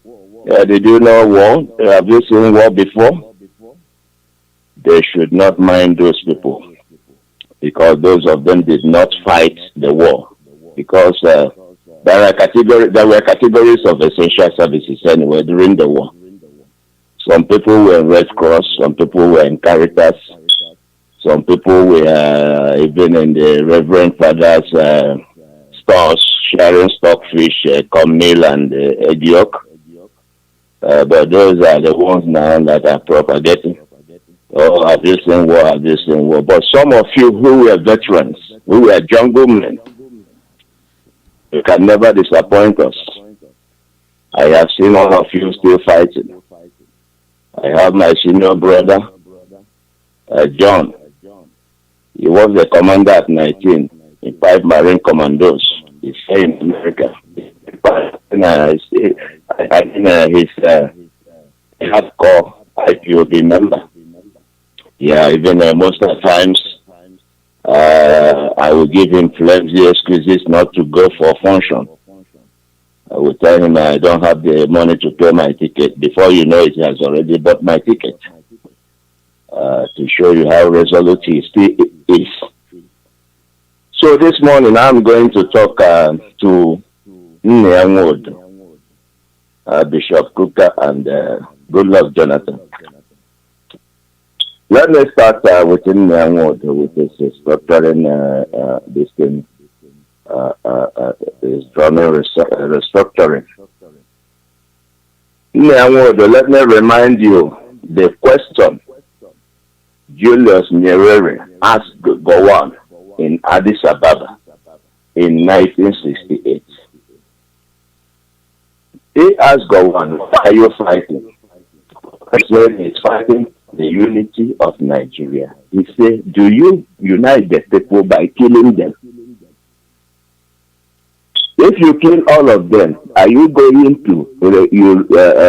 Did you know war? Have you seen war before? They should not mind those people, because those of them did not fight the war. Because there were categories of essential services anyway during the war. Some people were in Red Cross, some people were in Caritas, some people were even in the Reverend Father's stores, sharing stockfish, cornmeal, and egg yolk. But those are the ones now that are propagating. Oh, have you seen war? Have you seen war? But some of you who were veterans, who were jungle men, you can never disappoint us. I have seen all of you still fighting. I have my senior brother, John. He was the commander at 19 in 5 Marine Commandos. He's in America. He's hardcore IPOB member. Yeah, even most of the times, I will give him flimsy excuses not to go for function. I will tell him I don't have the money to pay my ticket. Before you know it, he has already bought my ticket. To show you how resolute he still is. So this morning I'm going to talk to Nneamwood, Bishop Kuka, and Goodluck Jonathan. Let me start with Nneamwood, with his structuring this thing. Is drawing restructuring. Nneamwood, let me remind you the question Julius Nyerere asked Gowon in Addis Ababa in 1968. He asked Gowon, why are you fighting? He said he's fighting the unity of Nigeria. He said, do you unite the people by killing them? If you kill all of them, are you going to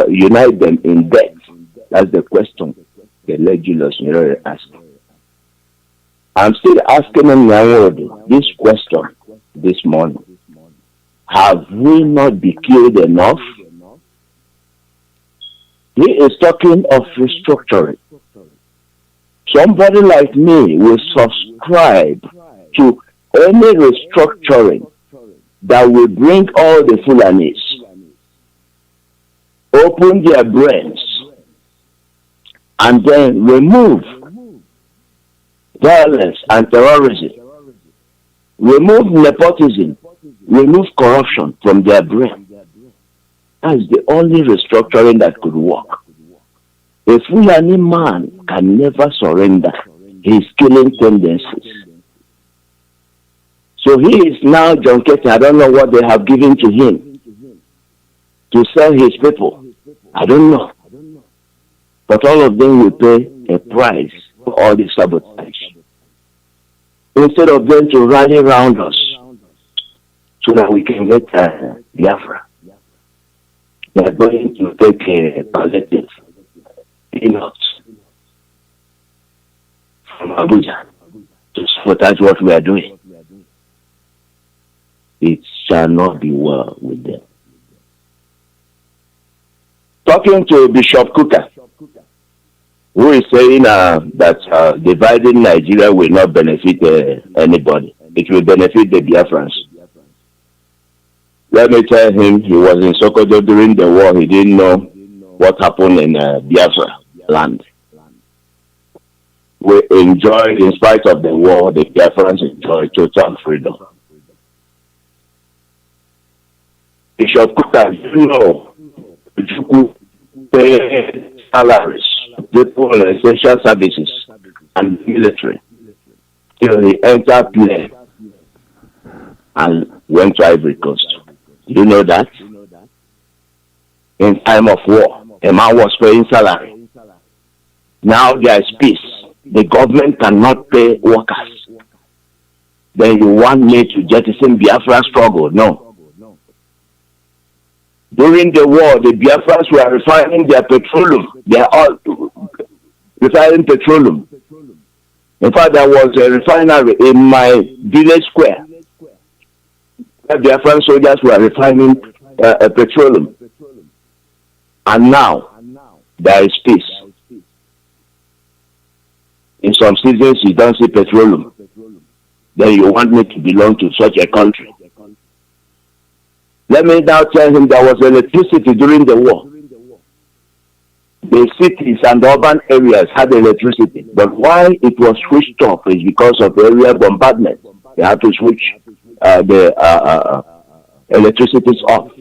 unite them in death? That's the question the late Julius Nyerere asked. I'm still asking him now this question this morning. Have we not been killed enough? He is talking of restructuring. Somebody like me will subscribe to any restructuring that will bring all the Fulanis, open their brains, and then remove violence and terrorism, remove nepotism, remove corruption from their brain. That's the only restructuring that could work. A Fulani man can never surrender his killing tendencies. So he is now John Ketty. I don't know what they have given to him to sell his people. I don't know. But all of them will pay a price for all the sabotage. Instead of them to rally around us so that we can get Biafra, they are going to take a palliative peanuts from Abuja to sabotage what we are doing. It shall not be well with them. Talking to Bishop Kuka, who is saying that dividing Nigeria will not benefit anybody. It will benefit the Biafrans. Let me tell him he was in Sokoto during the war. He didn't know what happened in Biafra land. We enjoyed, in spite of the war, the Biafrans enjoyed total freedom. Bishop Kuka, you know, you pay salaries, people in essential services, and military till he entered plane and went to Ivory Coast. You know that? In time of war, a man was paying salary. Now there is peace. The government cannot pay workers. Then you want me to jettison Biafra struggle? No. During the war, the Biafrans were refining their petroleum. They are all refining petroleum In fact, there was a refinery in my village square where Biafran soldiers were refining petroleum. And now, there is peace. In some seasons, you don't see petroleum. Then you want me to belong to such a country. Let me now tell him there was electricity during the war. The cities and the urban areas had electricity. But why it was switched off is because of area bombardment. They had to switch the electricity off.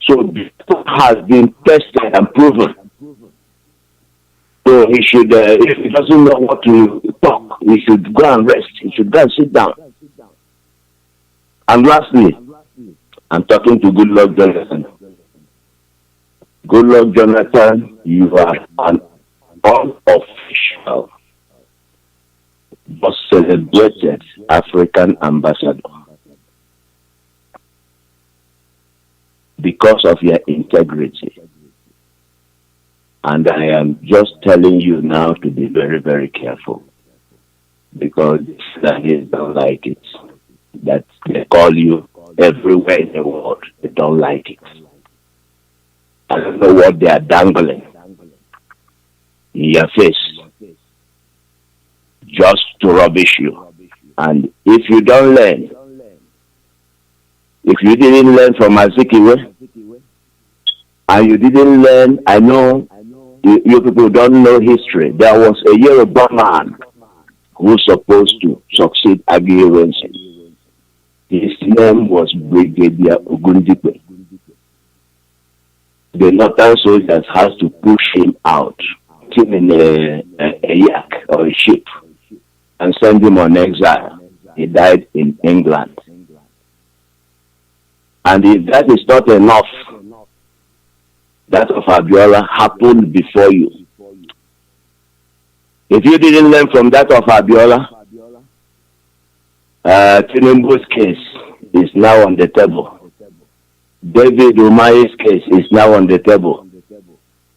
So this has been tested and proven. So he should, if he doesn't know what to talk, he should go and rest. He should go and sit down. And lastly, I'm talking to Goodluck Jonathan. Goodluck Jonathan, you are an unofficial but celebrated African ambassador because of your integrity. And I am just telling you now to be very, very careful, because Sudanese don't like it. That they call you everywhere in the world. They don't like it. I don't know what they are dangling in your face just to rubbish you. And if you don't learn, if you didn't learn from Azikiwe, and you didn't learn, I know you people don't know history. There was a Yoruba man who was supposed to succeed Agiyewensi. His name was Brigadier Ogundipe. The northern soldiers has to push him out, put him in a yak or a ship, and send him on exile. He died in England. And if that is not enough, that of Abiola happened before you. If you didn't learn from that of Abiola, Tinubu's case is now on the table. David Umahi's case is now on the table.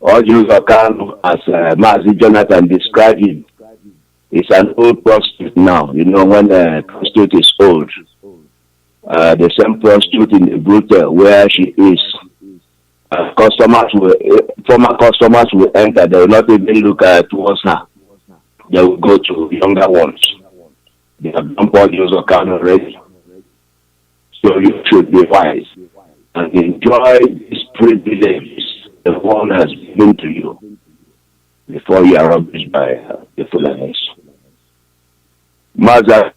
Ojuzokan, as Mazi Jonathan described him, is an old prostitute now. You know, when a prostitute is old, the same prostitute in the brothel where she is, former customers will enter. They will not even look towards her. They will go to younger ones. They have done Ojuzokan already. So you should be wise and enjoy these privileges the world has given to you before you are rubbished by the Fulanis. Mazi,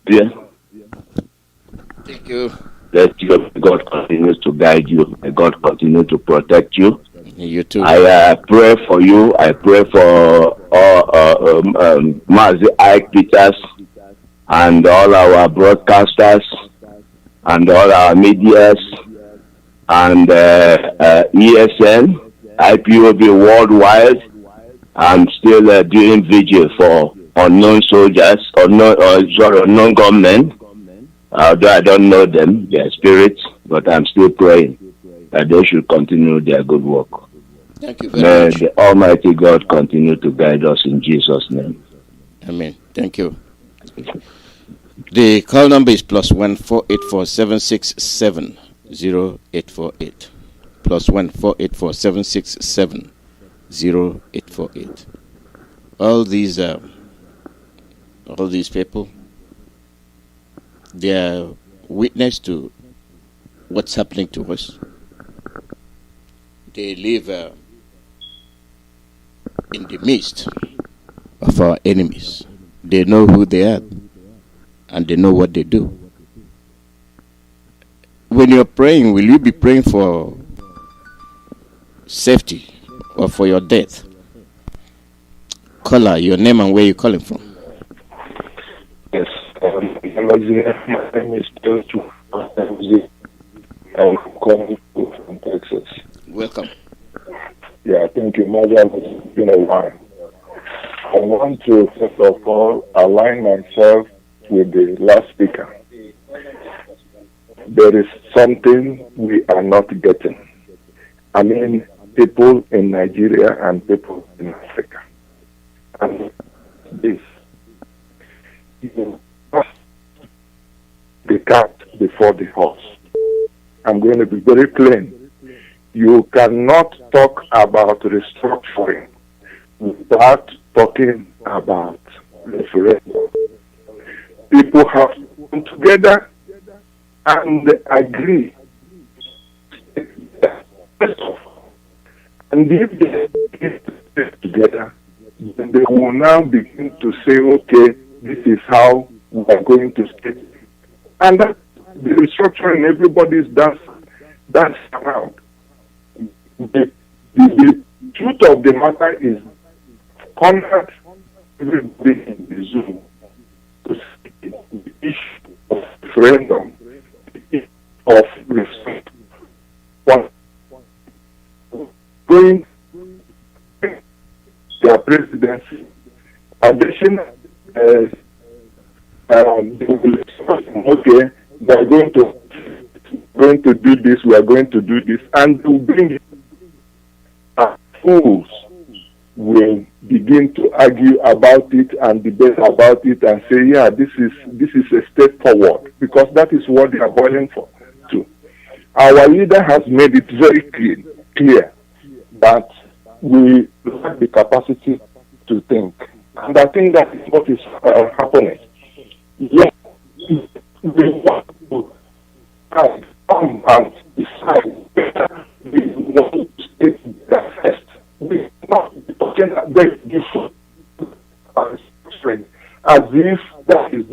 thank you. Let God continue to guide you. May God continue to protect you. You too. I pray for you. I pray for Mazi Ike Peters and all our broadcasters and all our medias and ESN, IPOB worldwide. I'm still doing vigil for unknown soldiers, unknown gunmen. Although I don't know them, their spirits, but I'm still praying that they should continue their good work. Thank you very much. May the Almighty God continue to guide us in Jesus' name. Amen. Thank you. The call number is +1 484 767 0848. +1 484 767 0848. All these people, they are witness to what's happening to us. They live in the midst of our enemies. They know who they are, and they know what they do. When you're praying, will you be praying for safety or for your death? Caller, your name and where you're calling from. Yes, Alozie, my name is Alozie. I'm calling from Texas. Welcome. Yeah, thank you, Mazi. It's been a while. I want to, first of all, align myself with the last speaker. There is something we are not getting. I mean, people in Nigeria and people in Africa. And this, you must the cart before the horse. I'm going to be very plain. You cannot talk about restructuring without talking about referendum. People have come together and agree. And if they get together, then they will now begin to say, okay, this is how we are going to stay. And that the restructuring, everybody's that's around. The truth of the matter is, contact everybody in the Zoom to see the issue of referendum, the issue of respect. Going their presidency, additional, they will okay, they are going to do this, we are going to do this, and to bring it. Fools will begin to argue about it and debate about it and say, yeah, this is a step forward, because that is what they are boiling for too. Our leader has made it very clear that we lack the capacity to think, and I think that is what is happening. Yes, we want to come and decide whether we want to stay there first. We are not talking about the strength as if that is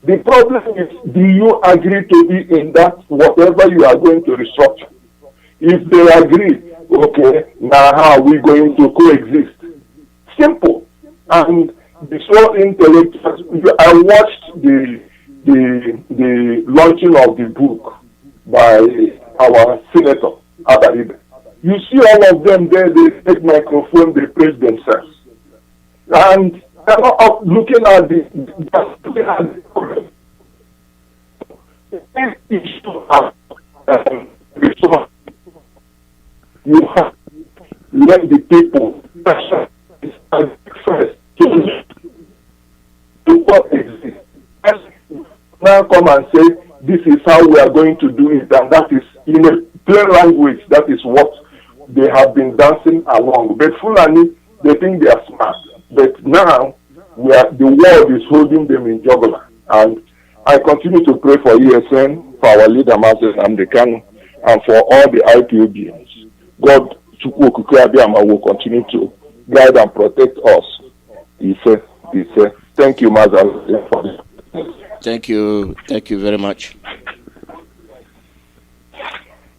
the problem is, do you agree to be in that whatever you are going to restructure? If they agree, okay, now how are we going to coexist? Simple. And the so intellectuals, I watched the launching of the book by our senator, Abaribe. You see all of them there, they take microphone, they praise themselves. And they're not looking at the problem. You have to let the people first to what exists. Now come and say, this is how we are going to do it, and that is in a plain language, that is what they have been dancing along. But Fulani, they think they are smart. But now, the world is holding them in jugular. And I continue to pray for ESN, for our leader, Mazi and and for all the IPOBs. God will continue to guide and protect us. He said, thank you, Mazi, for this. Thank you very much.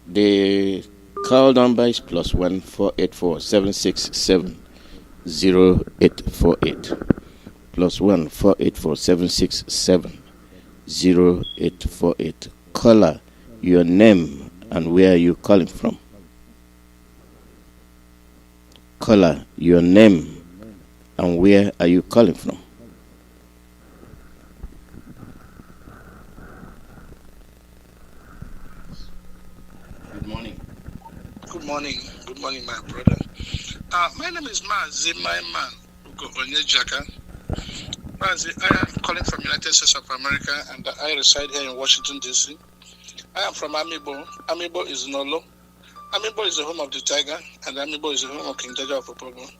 The call number is +1 484 767 0848. +1 484 767 0848. Caller, your name and where are you calling from? Caller, your name and where are you calling from? Good morning, my brother. My name is Mazi, my man, Mazi, I am calling from United States of America, and I reside here in Washington, D.C. I am from Amibo. Amibo is Nolo. Amibo is the home of the tiger, and Amibo is the home of King Jaja of Ipob.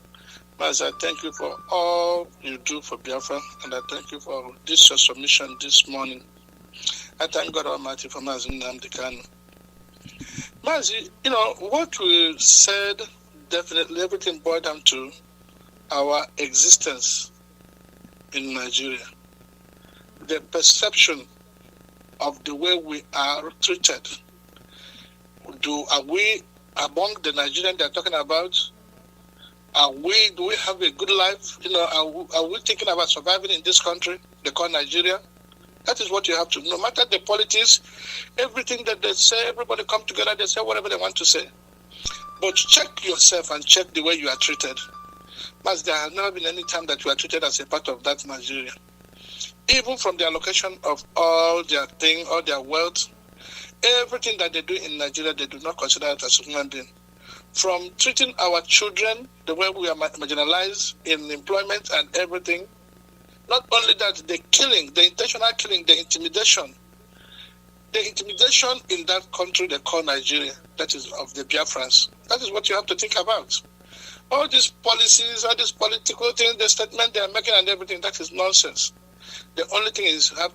Mazi, I thank you for all you do for Biafra, and I thank you for this your submission this morning. I thank God Almighty for Mazi Nnamdi Kanu. Mazi, what we said, definitely everything boiled down to our existence in Nigeria. The perception of the way we are treated. Are we among the Nigerians they're talking about? Do we have a good life? Are we thinking about surviving in this country they call Nigeria? That is what you have to, no matter the politics, everything that they say, everybody come together, they say whatever they want to say. But check yourself and check the way you are treated. But there has never been any time that you are treated as a part of that Nigeria. Even from the allocation of all their thing, all their wealth, everything that they do in Nigeria, they do not consider it as a human being. From treating our children the way we are marginalized in employment and everything, Not only that, the killing, the intentional killing, the intimidation in that country they call Nigeria, that is of the Biafrans. That is what you have to think about. All these policies, all these political things, the statement they are making and everything, that is nonsense. The only thing is I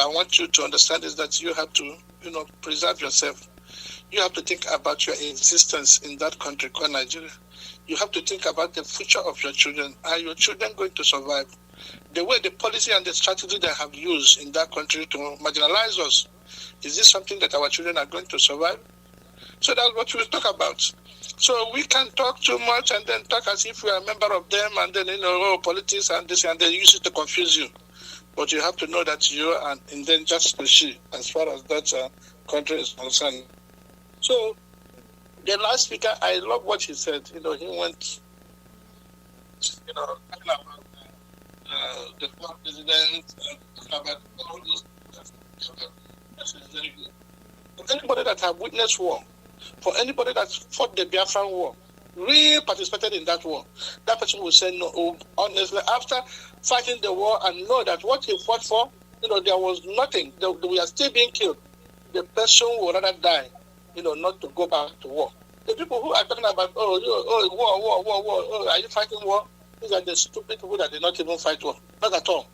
want you to understand is that you have to, preserve yourself. You have to think about your existence in that country called Nigeria. You have to think about the future of your children. Are your children going to survive? The way the policy and the strategy they have used in that country to marginalize us, is this something that our children are going to survive? So that's what we'll talk about. So we can talk too much and then talk as if we are a member of them and then, politics and this, and they use it to confuse you. But you have to know that you are an endangered species as far as that country is concerned. So the last speaker, I love what he said. He went, talking about the former president, about all those. This is very good. For anybody that have witnessed war, for anybody that fought the Biafran war, really participated in that war, that person will say no. Honestly, after fighting the war and know that what he fought for, there was nothing. We are still being killed. The person will rather die, not to go back to war. The people who are talking about, war, are you fighting war? These are the stupid people that did not even fight war. Not at all.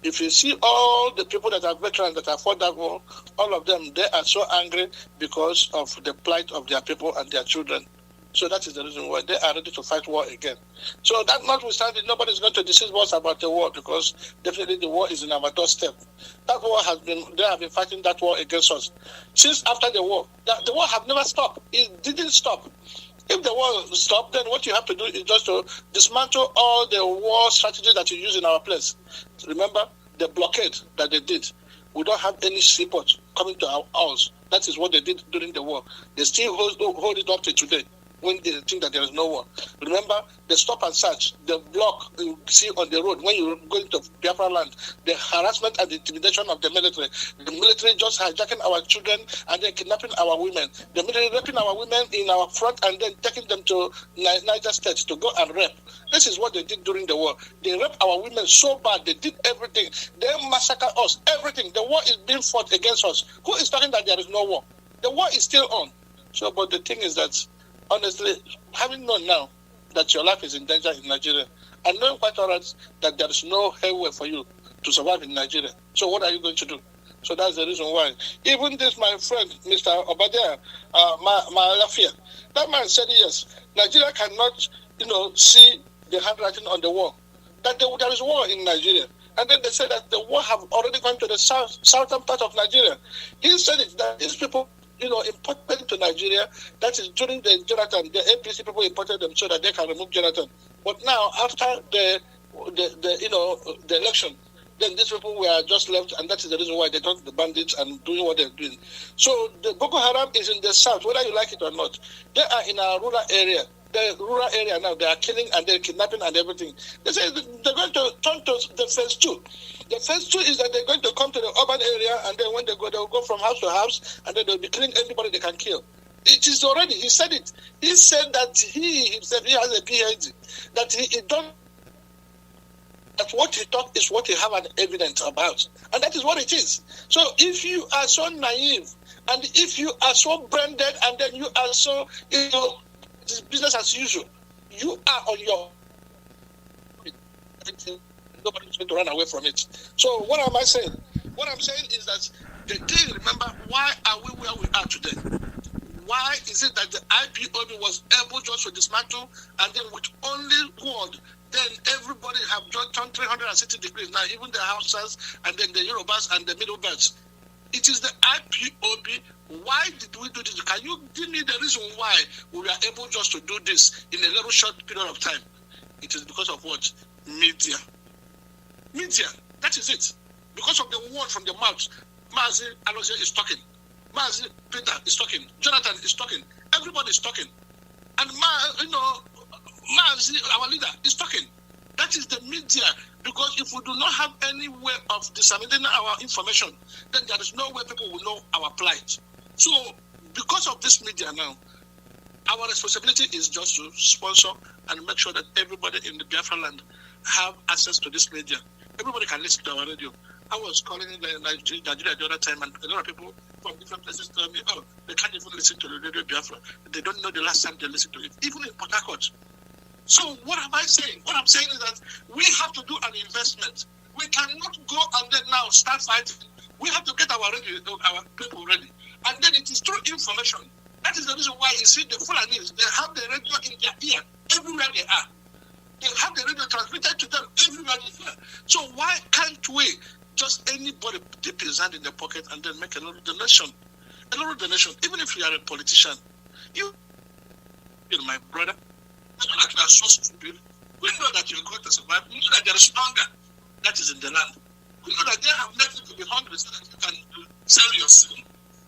If you see all the people that are veterans that have fought that war, all of them, they are so angry because of the plight of their people and their children. So that is the reason why they are ready to fight war again. So that notwithstanding, nobody is going to deceive us about the war because definitely the war is in our doorstep. That war they have been fighting that war against us. Since after the war have never stopped. It didn't stop. If the war stopped, then what you have to do is just to dismantle all the war strategies that you use in our place. Remember the blockade that they did. We don't have any seaport coming to our house. That is what they did during the war. They still hold it up to today when they think that there is no war. Remember the stop and search, the block you see on the road when you're going to Biafra land, the harassment and the intimidation of the military. The military just hijacking our children and then kidnapping our women. The military raping our women in our front and then taking them to Niger State to go and rape. This is what they did during the war. They raped our women so bad. They did everything. They massacred us. Everything. The war is being fought against us. Who is talking that there is no war? The war is still on. So, but the thing is that, honestly, having known now that your life is in danger in Nigeria, and knowing quite all right that there is no headway for you to survive in Nigeria, so what are you going to do? So that's the reason why. Even this, my friend, Mr. Obadiah, Malafia, that man said yes, Nigeria cannot, see the handwriting on the wall, that there is war in Nigeria. And then they said that the war have already gone to the southern part of Nigeria. He said it, that these people, imported to Nigeria, that is during the Jonathan, the APC people imported them so that they can remove Jonathan. But now, after the election, then these people were just left, and that is the reason why they don't the bandits and doing what they're doing. So the Boko Haram is in the south, whether you like it or not. They are in our rural area. The rural area now, they are killing and they're kidnapping and everything. They say they're going to turn to the phase 2. The phase 2 is that they're going to come to the urban area, and then when they go, they'll go from house to house, and then they'll be killing anybody they can kill. It is already, he said it. He said that he himself, he has a PhD, that he don't, that what he thought is what he have an evidence about. And that is what it is. So if you are so naive, and if you are so branded, and then you are so, it's business as usual, you are on your, nobody is going to run away from it. So what am I saying? What I'm saying is that the thing, remember, why are we where we are today? Why is it that the IPOB was able just to dismantle, and then with only quad, then everybody have just turned 360 degrees. Now even the Hausas and then the Yorubas and the Middle Belts. It is the IPOB. Why did we do this? Can you give me the reason why we were able just to do this in a little short period of time? It is because of what? Media. Media. That is it. Because of the word from the mouth. Mazi, Alozie is talking. Mazi, Peter is talking. Jonathan is talking. Everybody is talking. And Mazi, our leader, is talking. That is the media. Because if we do not have any way of disseminating our information, then there is no way people will know our plight. So, because of this media now, our responsibility is just to sponsor and make sure that everybody in the Biafra land have access to this media. Everybody can listen to our radio. I was calling in Nigeria the other time, and a lot of people from different places tell me, oh, they can't even listen to the radio Biafra. They don't know the last time they listened to it, even in Port Harcourt. So what am I saying? What I'm saying is that we have to do an investment. We cannot go and then now start fighting. We have to get our people ready. And then it is through information. That is the reason why you see the Fulanis, they have the radio in their ear everywhere they are. They have the radio transmitted to them everywhere they are. So why can't we just anybody dip his hand in their pocket and then make a little donation? A little donation, even if you are a politician. You're my brother. We know that you are so stupid. We know that you're going to survive. We know that there is hunger that is in the land. We know that they have nothing to be hungry so that you can sell your soul.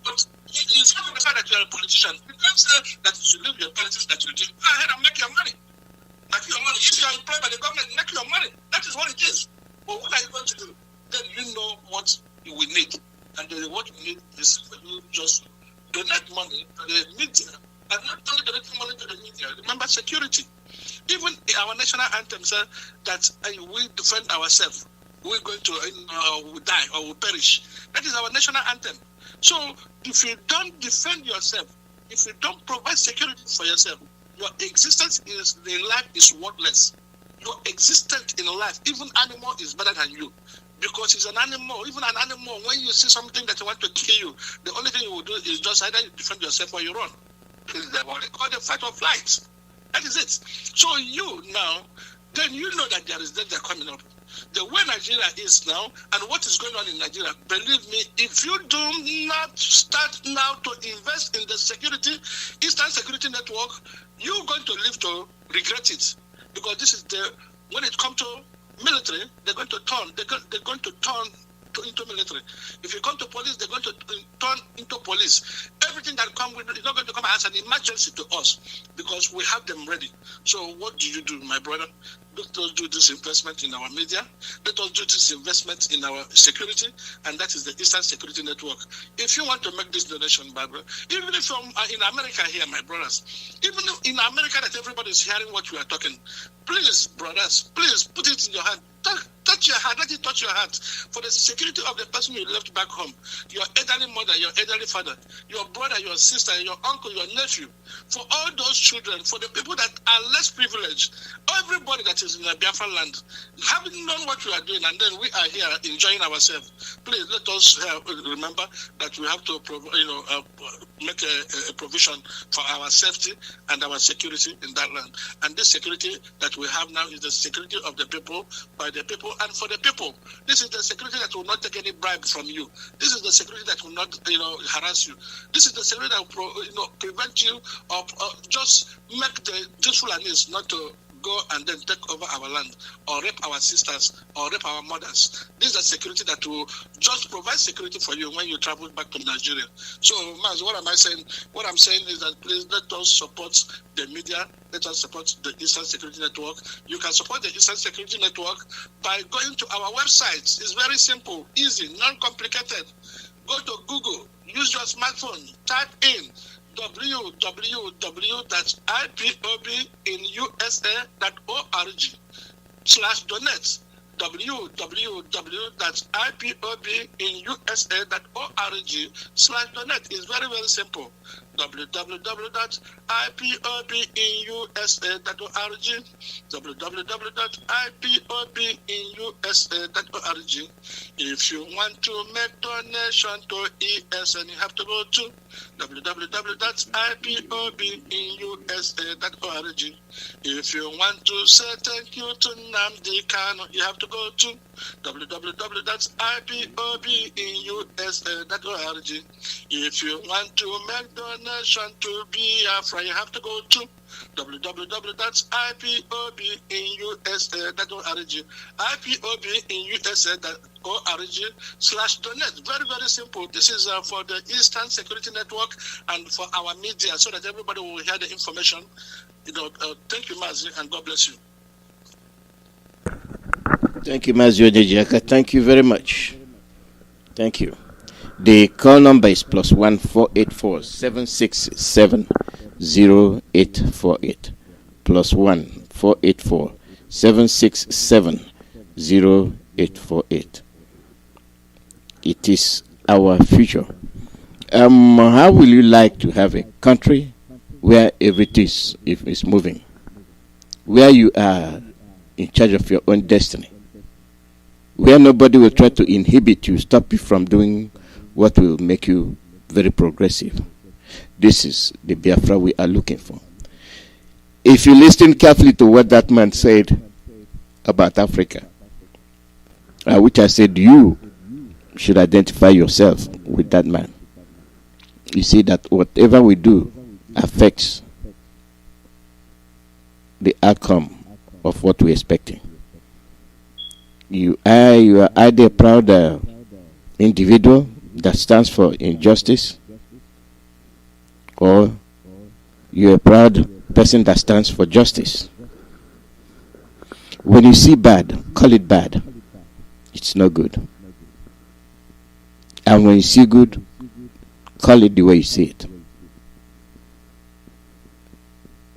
But in spite of the fact that you are a politician, you can't say that you should leave your politics that you do. Go ahead and make your money. Make your money. If you are employed by the government, make your money. That is what it is. But what are you going to do? Then you know what you will need. And then what you need is for you just donate money to the media. And not only donating money to the media, remember security. Even our national anthem said that we defend ourselves. We're going to die or we perish. That is our national anthem. So if you don't defend yourself, if you don't provide security for yourself, your existence in life is worthless. Your existence in life, even animal is better than you. Because it's an animal, even an animal, when you see something that you want to kill you, the only thing you will do is just either you defend yourself or you run. This is what they call the fight or flight. That is it. So you now, then you know that there is danger coming up. The way Nigeria is now and what is going on in Nigeria, believe me, if you do not start now to invest in the security, Eastern Security Network, you're going to live to regret it. Because this is when it comes to military, they're going to turn into military. If you come to police, they're going to turn into police. Everything that comes with it is not going to come as an emergency to us because we have them ready. So what do you do, my brother? Let us do this investment in our media. Let us do this investment in our security, and that is the Eastern Security Network. If you want to make this donation, Barbara, even if you're in America here, my brothers, even in America that everybody is hearing what we are talking, please, brothers, please put it in your hand. Touch your heart, let it touch your heart for the security of the person you left back home, your elderly mother, your elderly father, your brother, your sister, your uncle, your nephew, for all those children, for the people that are less privileged, everybody that is in the Biafra land, having known what we are doing, and then we are here enjoying ourselves. Please let us remember that we have to make a provision for our safety and our security in that land. And this security that we have now is the security of the people, by the people, and for the people. This is the security that will not take any bribe from you. This is the security that will not, harass you. This is the security that will, prevent you of just make the Fulanis not to go and then take over our land or rape our sisters or rape our mothers. This is the security that will just provide security for you when you travel back to Nigeria. So, Mazi, what am I saying? What I'm saying is that please let us support the media. Let us support the Eastern Security Network. You can support the Eastern Security Network by going to our website. It's very simple, easy, non-complicated. Go to Google, use your smartphone, type in www.ipobinUSA.org/donate. www.ipobinUSA.org/donate is very, very simple. www.ipobinUSA.org www.ipobinUSA.org. If you want to make donation to ESN, you have to go to www.ipobinUSA.org. If you want to say thank you to Nnamdi Kanu, you have to go to www.ipobinUSA.org. If you want to make donation to Biafra, you have to go to www.ipobinUSA.org. ipobinUSA.org/donate. Very, very simple. This is for the Eastern Security Network and for our media, so that everybody will hear the information. Thank you, Mazi, and God bless you. Thank you, Mazi Odejaka. Thank you very much. Thank you. The call number is +1 484 767 0848. +1 484 767 848. It is our future. How will you like to have a country where everything is moving, where you are in charge of your own destiny, where nobody will try to inhibit you, stop you from doing what will make you very progressive? This is the Biafra we are looking for. If you listen carefully to what that man said about Africa, which I said you should identify yourself with that man, you see that whatever we do affects the outcome of what we're expecting. You are either a proud individual that stands for injustice, or you're a proud person that stands for justice. When you see bad, call it bad. It's no good. And when you see good, call it the way you see it.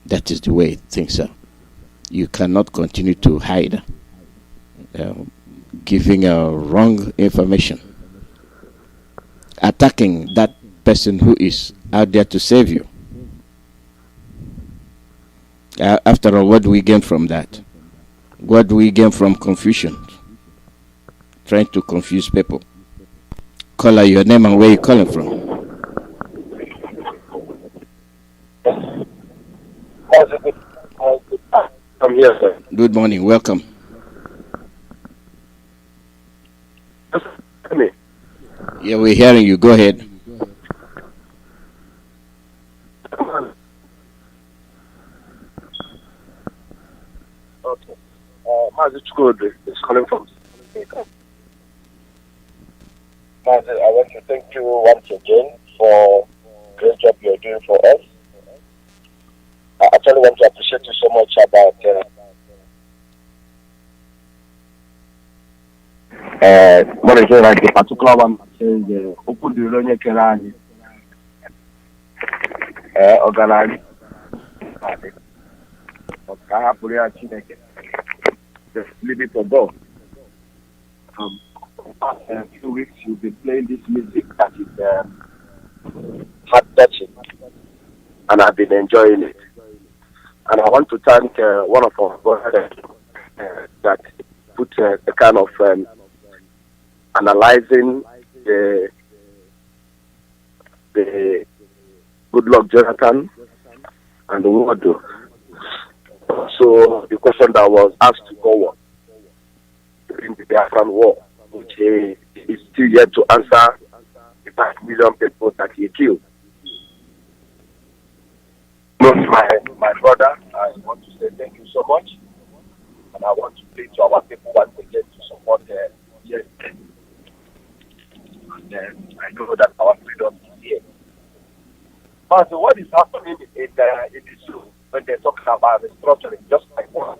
That is the way things are. You cannot continue to hide, giving wrong information, attacking that person who is out there to save you. After all, what do we gain from that? What do we gain from confusion? Trying to confuse people. Call out your name and where you're calling from. I'm here, sir. Good morning. Welcome. Me. Yeah, we're hearing you. Go ahead. Okay. Mazi is calling from. Mazi, I want to thank you once again for the great job you're doing for us. I actually want to appreciate you so much about what is it, like the particular one saying the open the Ronya Kerani organized. Just leave it to go. In a few weeks you'll be playing this music that is heart touching, and I've been enjoying it. And I want to thank one of our brothers that put a kind of analyzing the Goodluck Jonathan and the Wado. So the question that was asked to go on during the Biafran War, which he is still yet to answer the 5 million people that he killed. My brother, I want to say thank you so much, and I want to plead to our people once again to support yes. And I know that our freedom is here. But what is happening in the zoo when they're talking about restructuring, just like one?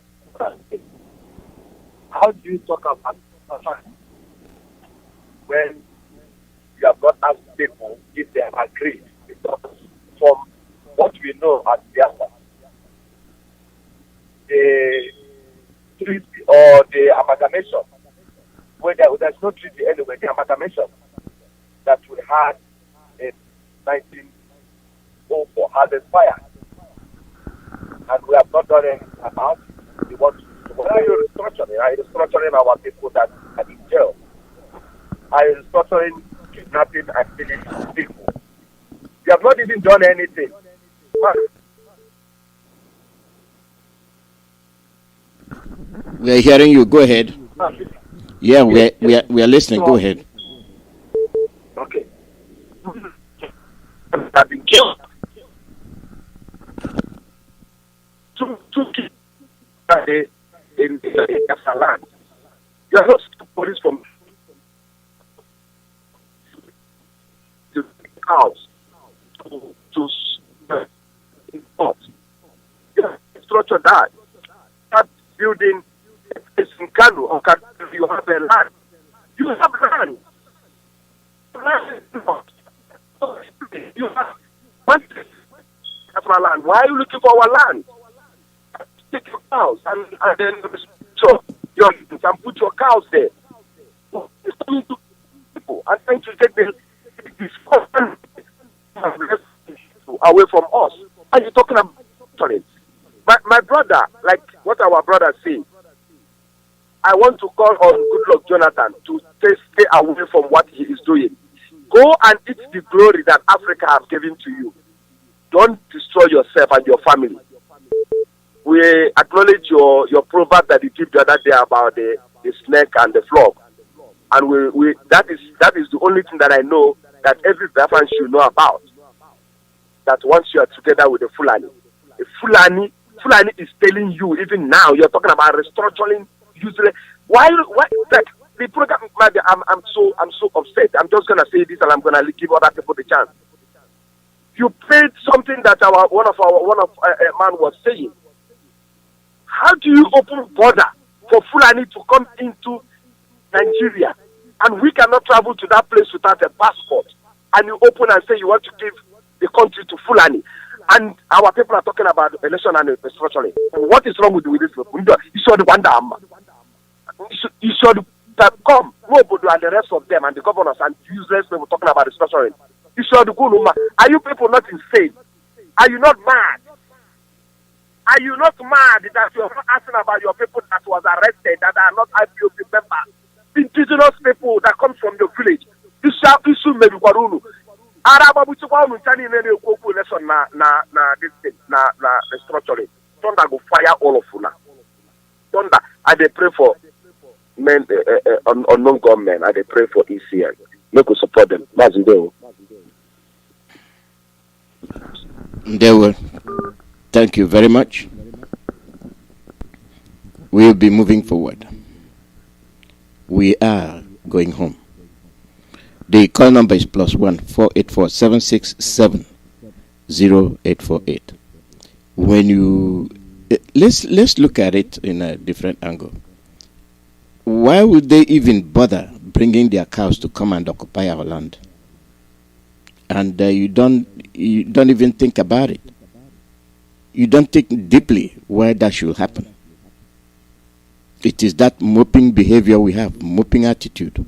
How do you talk about restructuring when you have not asked people if they have agreed? Because from what we know at Biafra, the treaty or the amalgamation, where there's no treaty anyway, the amalgamation that we had in 1904 has expired, and we have not done anything about it. We want to restructuring. Are you restructuring our people that are in jail? Are you restructuring kidnapping and killing people? We have not even done anything. We are hearing you. Go ahead. Yeah, we are listening. Go ahead. Okay. Have been killed. Two kids in Biafra land. You are not police from the house to import. You have to structure that. That building is in Kano or Kano, you have a land. You have land. Land is not. You have one land. Why are you looking for our land? Take your cows and then so you can put your cows there. coming to people and trying to take the away from us. And you're talking about it. My brother, like what our brother said, I want to call on Goodluck Jonathan to stay away from what he is doing. Go and eat the glory that Africa has given to you. Don't destroy yourself and your family. We acknowledge your proverb that you give the other day about the snake and the frog. And that is the only thing that I know that every Biafran should know about. That once you are together with a Fulani is telling you even now, you're talking about restructuring usually. Why like the program, I'm so upset. I'm just gonna say this and I'm gonna give other people the chance. You paid something that one of a man was saying. How do you open border for Fulani to come into Nigeria and we cannot travel to that place without a passport? And you open and say you want to give the country to Fulani, and our people are talking about election and restructuring. What is wrong with this? You should wonder. You should come, Mobodo and the rest of them, and the governors and useless people talking about restructuring. You should go. Are you people not insane? Are you not mad? Are you not mad that you are not asking about your people that was arrested, that are not IPOB members? Indigenous people that come from your village. Issue maybe Warunu. Araba Buchukwa Muntani Nene Koku lesson na restructuring. Thunder go fire all of you now. Thunder, I they pray for men unknown government. I they pray for ECN. Make us support them. Mazi They will. Thank you very much. We'll be moving forward. We are going home. The call number is +1 484 767 0848. When you let's look at it in a different angle. Why would they even bother bringing their cows to come and occupy our land? And you don't even think about it. You don't think deeply why that should happen. It is that moping behavior we have, moping attitude.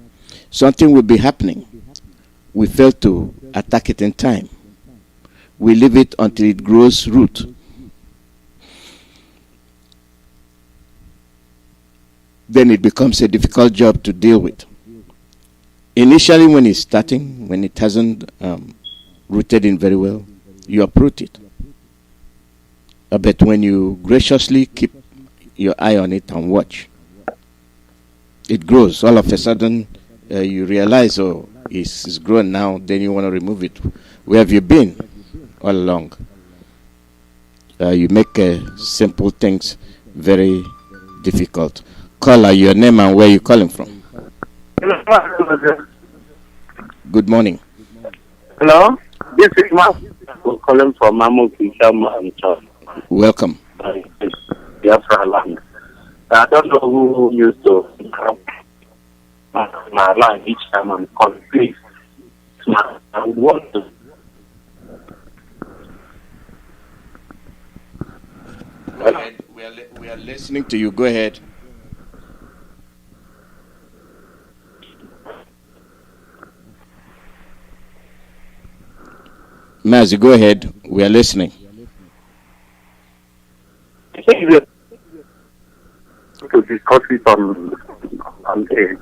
Something will be happening. We fail to attack it in time. We leave it until it grows root. Then it becomes a difficult job to deal with. Initially, when it's starting, when it hasn't rooted in very well, you uproot it. But when you graciously keep your eye on it and watch, it grows. All of a sudden, you realize, oh, it's grown now, then you want to remove it. Where have you been all along? You make simple things very difficult. Caller, your name and where you calling from. Hello. Good morning. Hello. This is Mazi. I'm calling from Mamuki, Chama. Welcome. Biafra land. I don't know who used to my line each time I'm calling. Please, I would want to. Go ahead. We are listening to you. Go ahead. Mazi, go ahead. We are listening. To discuss it on air.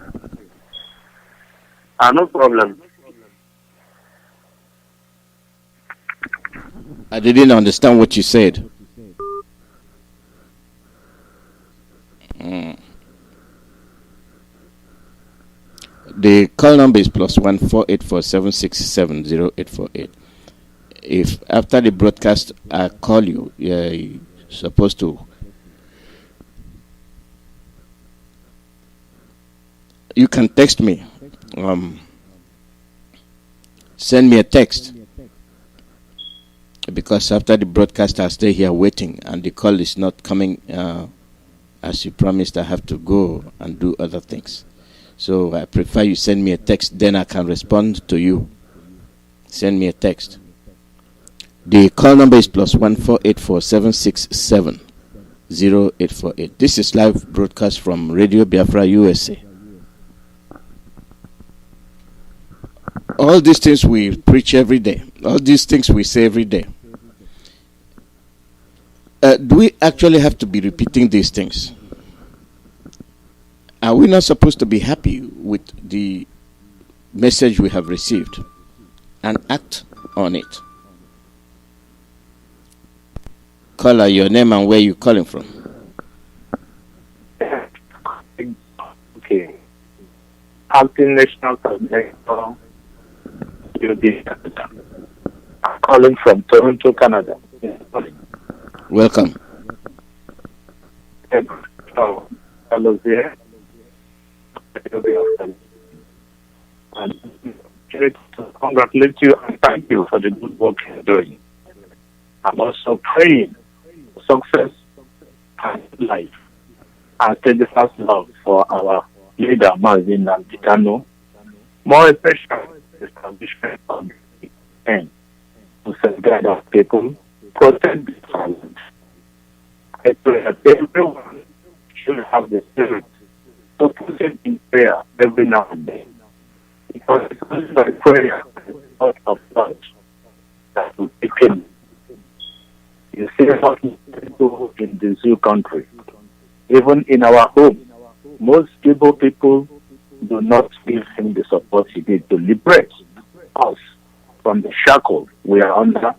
No problem. I didn't understand what you said. The call number is +1 484 767 0848. If after the broadcast I call you, you're supposed to. You can text me. Send me a text. Because after the broadcast, I'll stay here waiting, and the call is not coming as you promised. I have to go and do other things. So I prefer you send me a text, then I can respond to you. Send me a text. The call number is +1 484 767 0848. This is live broadcast from Radio Biafra, USA. all these things we preach every day, all these things we say every day, do we actually have to be repeating these things? Are we not supposed to be happy with the message we have received and act on it? Caller, your name and where you calling from? Okay. Acting National Coordinator, Canada. I'm calling from Toronto, Canada. Welcome. Alozie. And to congratulate you and thank you for the good work you're doing. I'm also praying for success and life and steadfast love for our leader, Mazi and more especially the establishment of the end to safeguard our people, protect the silence. I pray that everyone should have the spirit to put it in prayer every now and then. Because it's only by prayer out of God that will begin. You see what people in the zoo country, even in our home, most people do not give him the support he did to liberate us from the shackle we are under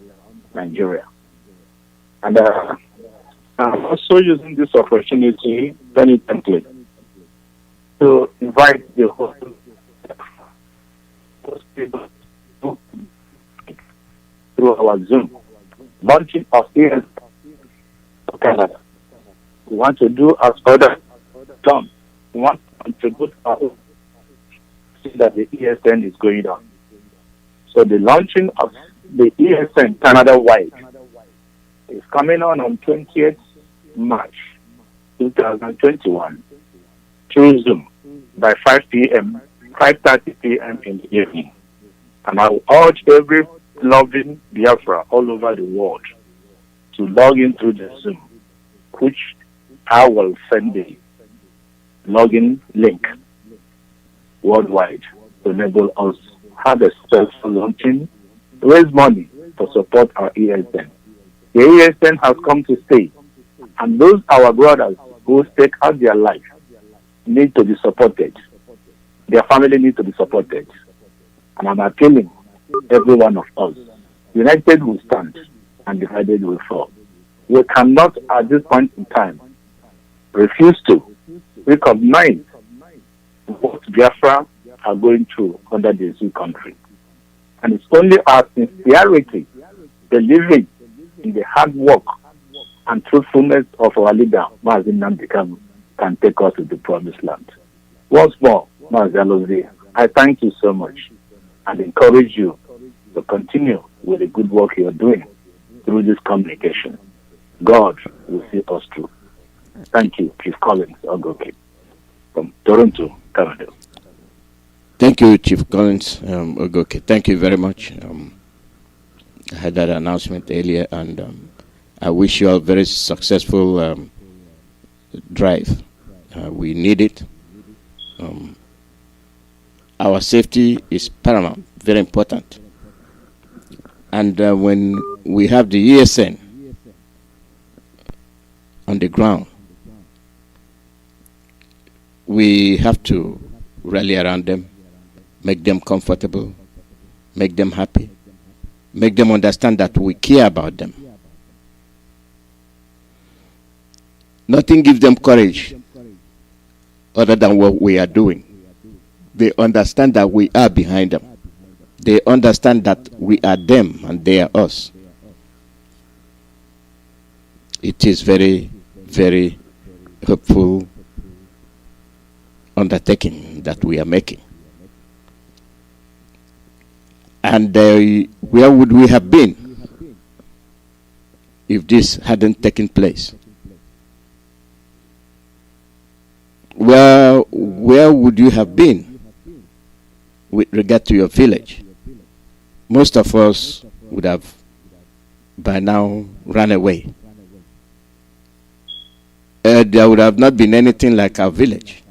Nigeria. And I'm also using this opportunity penitently to invite the whole people through our Zoom launching of ES Canada. We want to do as others done. We want to contribute our own. See that the ESN is going on. So the launching of the ESN Canada-wide is coming on 20th March 2021 through Zoom by 5 p.m., 5:30 p.m. in the evening. And I will urge every loving Biafra all over the world to log in through the Zoom, which I will send the login link worldwide to enable us have a successful launching, raise money to support our ESN. The ESN has come to stay, and those our brothers who take out their life need to be supported. Their family need to be supported. And I'm appealing every one of us. United will stand and divided will fall. We cannot at this point in time refuse to recognize what Biafra are going through under the zoo country. And it's only our sincerity, believing in the hard work and truthfulness of our leader, Mazi, can take us to the promised land. Once more, Mazi Alozie, I thank you so much and encourage you to continue with the good work you're doing through this communication. God will see us through. Thank you, Chief Collins Ogoke from Toronto, Canada. Thank you, Chief Collins Ogoke. Thank you very much. I had that announcement earlier, and I wish you all a very successful drive. We need it. Our safety is paramount, very important. And when we have the ESN on the ground, we have to rally around them, make them comfortable, make them happy, make them understand that we care about them. Nothing gives them courage other than what we are doing. They understand that we are behind them. They understand that we are them and they are us. It is very, very hopeful undertaking that we are making. And where would we have been if this hadn't taken place? Where would you have been with regard to your village? Most of us would have by now run away. There would have not been anything like our village.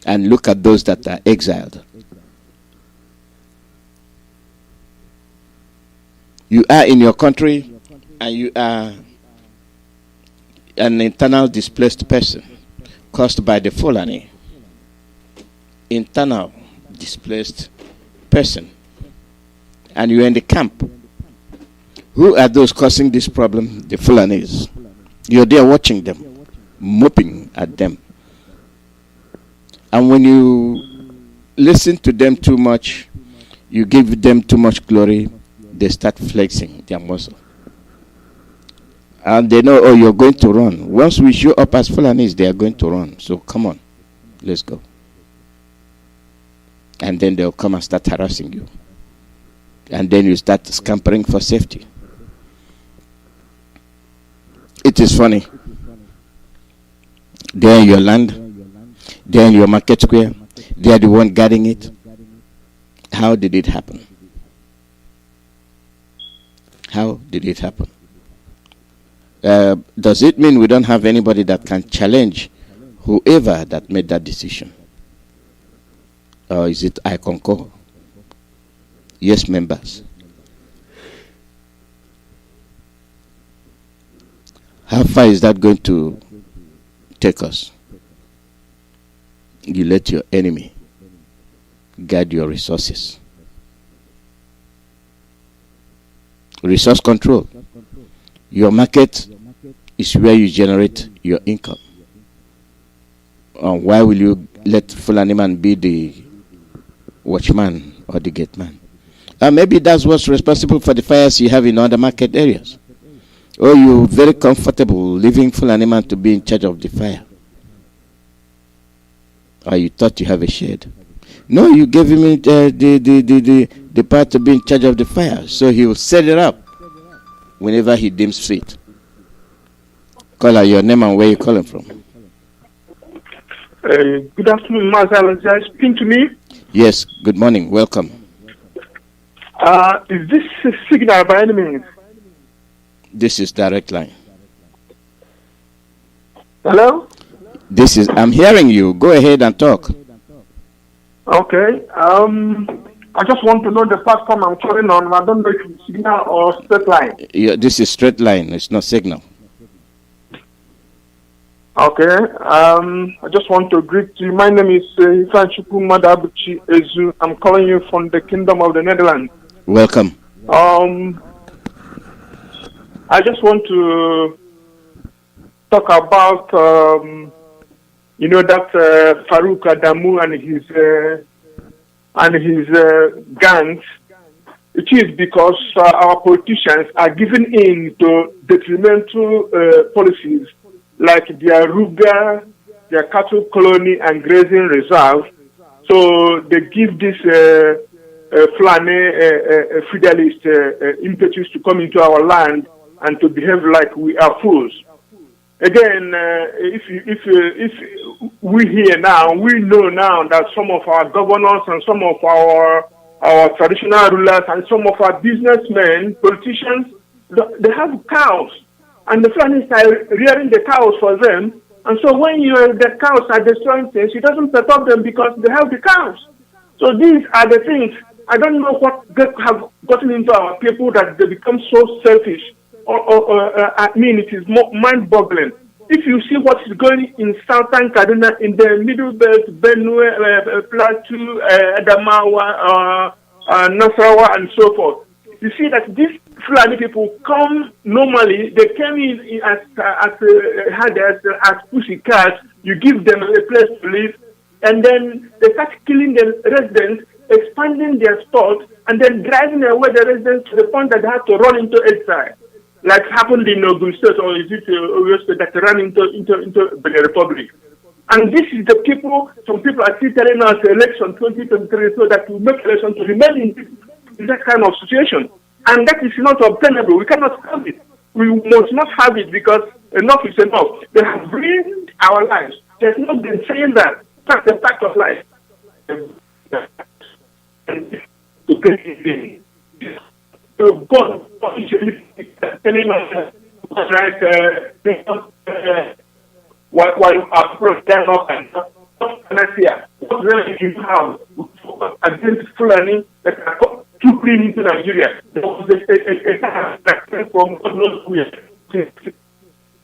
And look at those that are exiled. You are in your country and you are an internal displaced person caused by the Fulani. Internal displaced person. And you're in the camp. Who are those causing this problem? The Fulanis. You're there watching them, moping at them. And when you listen to them too much, you give them too much glory, they start flexing their muscle. And they know, oh, you're going to run. Once we show up as Fulanis, they are going to run. So come on, let's go. And then they'll come and start harassing you. And then you start scampering for safety. It is funny. They're in your land. They're in your market square. They are the one guarding it. How did it happen? How did it happen? Does it mean we don't have anybody that can challenge whoever that made that decision? Or is it I concur? Yes, members. How far is that going to take us? You let your enemy guide your resources. Resource control. Your market is where you generate your income. Why will you let Fulani man be the watchman or the gate man? Maybe that's what's responsible for the fires you have in other market areas. Or you're very comfortable leaving Fulani man to be in charge of the fire. Or you thought you have a shade. No, you gave him the part to be in charge of the fire. So he will set it up whenever he deems fit. Call out your name and where you're calling from. Good afternoon, Mazi. Alozie speaking to me? Yes, good morning. Welcome. Is this a signal by any means? This is direct line. Hello? I'm hearing you. Go ahead and talk. Okay. I just want to know the platform I'm calling on. I don't know if it's signal or straight line. Yeah, this is straight line. It's not signal. Okay. I just want to greet you. My name is Ifanchukwu Madabuchi Ezu. I'm calling you from the Kingdom of the Netherlands. Welcome. I just want to talk about, that Farouk Adamu and his gangs. It is because our politicians are giving in to detrimental policies like their Ruga, their cattle colony and grazing reserve. So they give this Fulani feudalist impetus to come into our land and to behave like we are fools. Again, if we hear now, we know now that some of our governors and some of our traditional rulers and some of our businessmen, politicians, they have cows, and the Fulanis are rearing the cows for them. And so when the cows are destroying things, it doesn't perturb them because they have the cows. So these are the things. I don't know what have gotten into our people that they become so selfish. It is mind-boggling. If you see what is going in southern Kaduna, in the Middle Belt, Benue, Plateau, Adamawa, Nasarawa, and so forth, you see that these Fulani people come normally. They came in as pussy cats. You give them a place to live, and then they start killing the residents, expanding their stores, and then driving away the residents to the point that they have to run into exile, like happened in Ogun State, or is it Oyo State, that ran into the Republic. And this is the people, some people are still telling us election 2023, so that we make election to remain in that kind of situation. And that is not obtainable. We cannot have it. We must not have it because enough is enough. They have ruined our lives. There's not been saying that. That's the fact of life. So God is telling us while our people stand up and what really you have against Fulani that are trooping into Nigeria. There was a time from God knows where.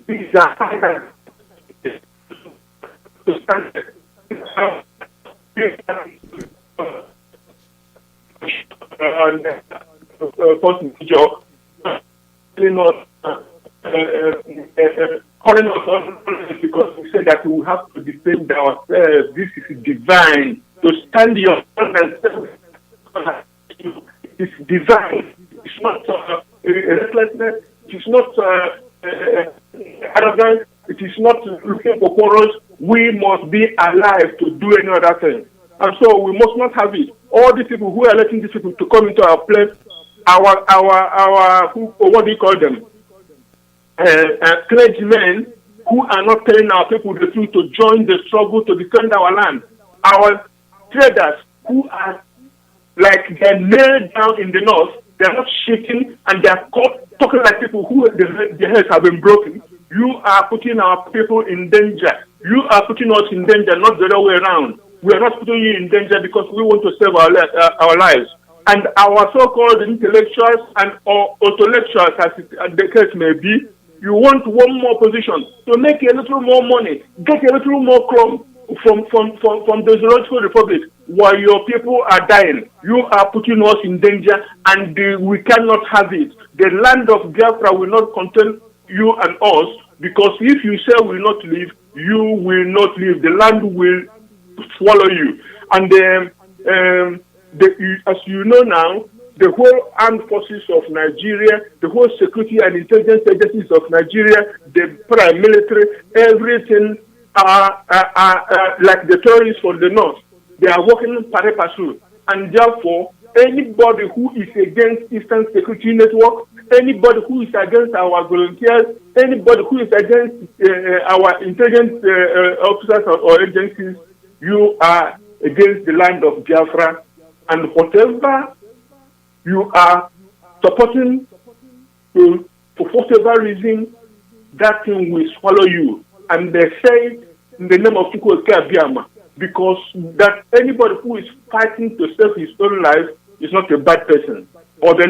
These are high to stand. Job, calling us on because we said that we have to defend ourselves. This is divine. To stand your it's divine. It's not recklessness. It is not arrogance. It is not looking for quarrels. We must be alive to do any other thing. And so we must not have it. All these people who are letting these people to come into our place, what do you call them? Clergymen who are not telling our people the truth to join the struggle to defend our land. Our traders who are like they're nailed down in the north, they're not shaking and they're talking like people who their heads have been broken. You are putting our people in danger. You are putting us in danger, not the other way around. We are not putting you in danger because we want to save our lives. And our so-called intellectuals and or intellectuals, as the case may be, you want one more position to make a little more money, get a little more crumb from the Zoological Republic while your people are dying. You are putting us in danger and we cannot have it. The land of Biafra will not contain you and us because if you say we will not leave, you will not leave. The land will swallow you. And as you know now, the whole armed forces of Nigeria, the whole security and intelligence agencies of Nigeria, the paramilitary, everything are like the terrorists from the north. They are working pari passu. And therefore, anybody who is against Eastern Security Network, anybody who is against our volunteers, anybody who is against our intelligence officers or agencies, you are against the land of Biafra. And whatever you are supporting, for whatever reason, that thing will swallow you. And they say in the name of Chukwu Biama, because that anybody who is fighting to save his own life is not a bad person. Or the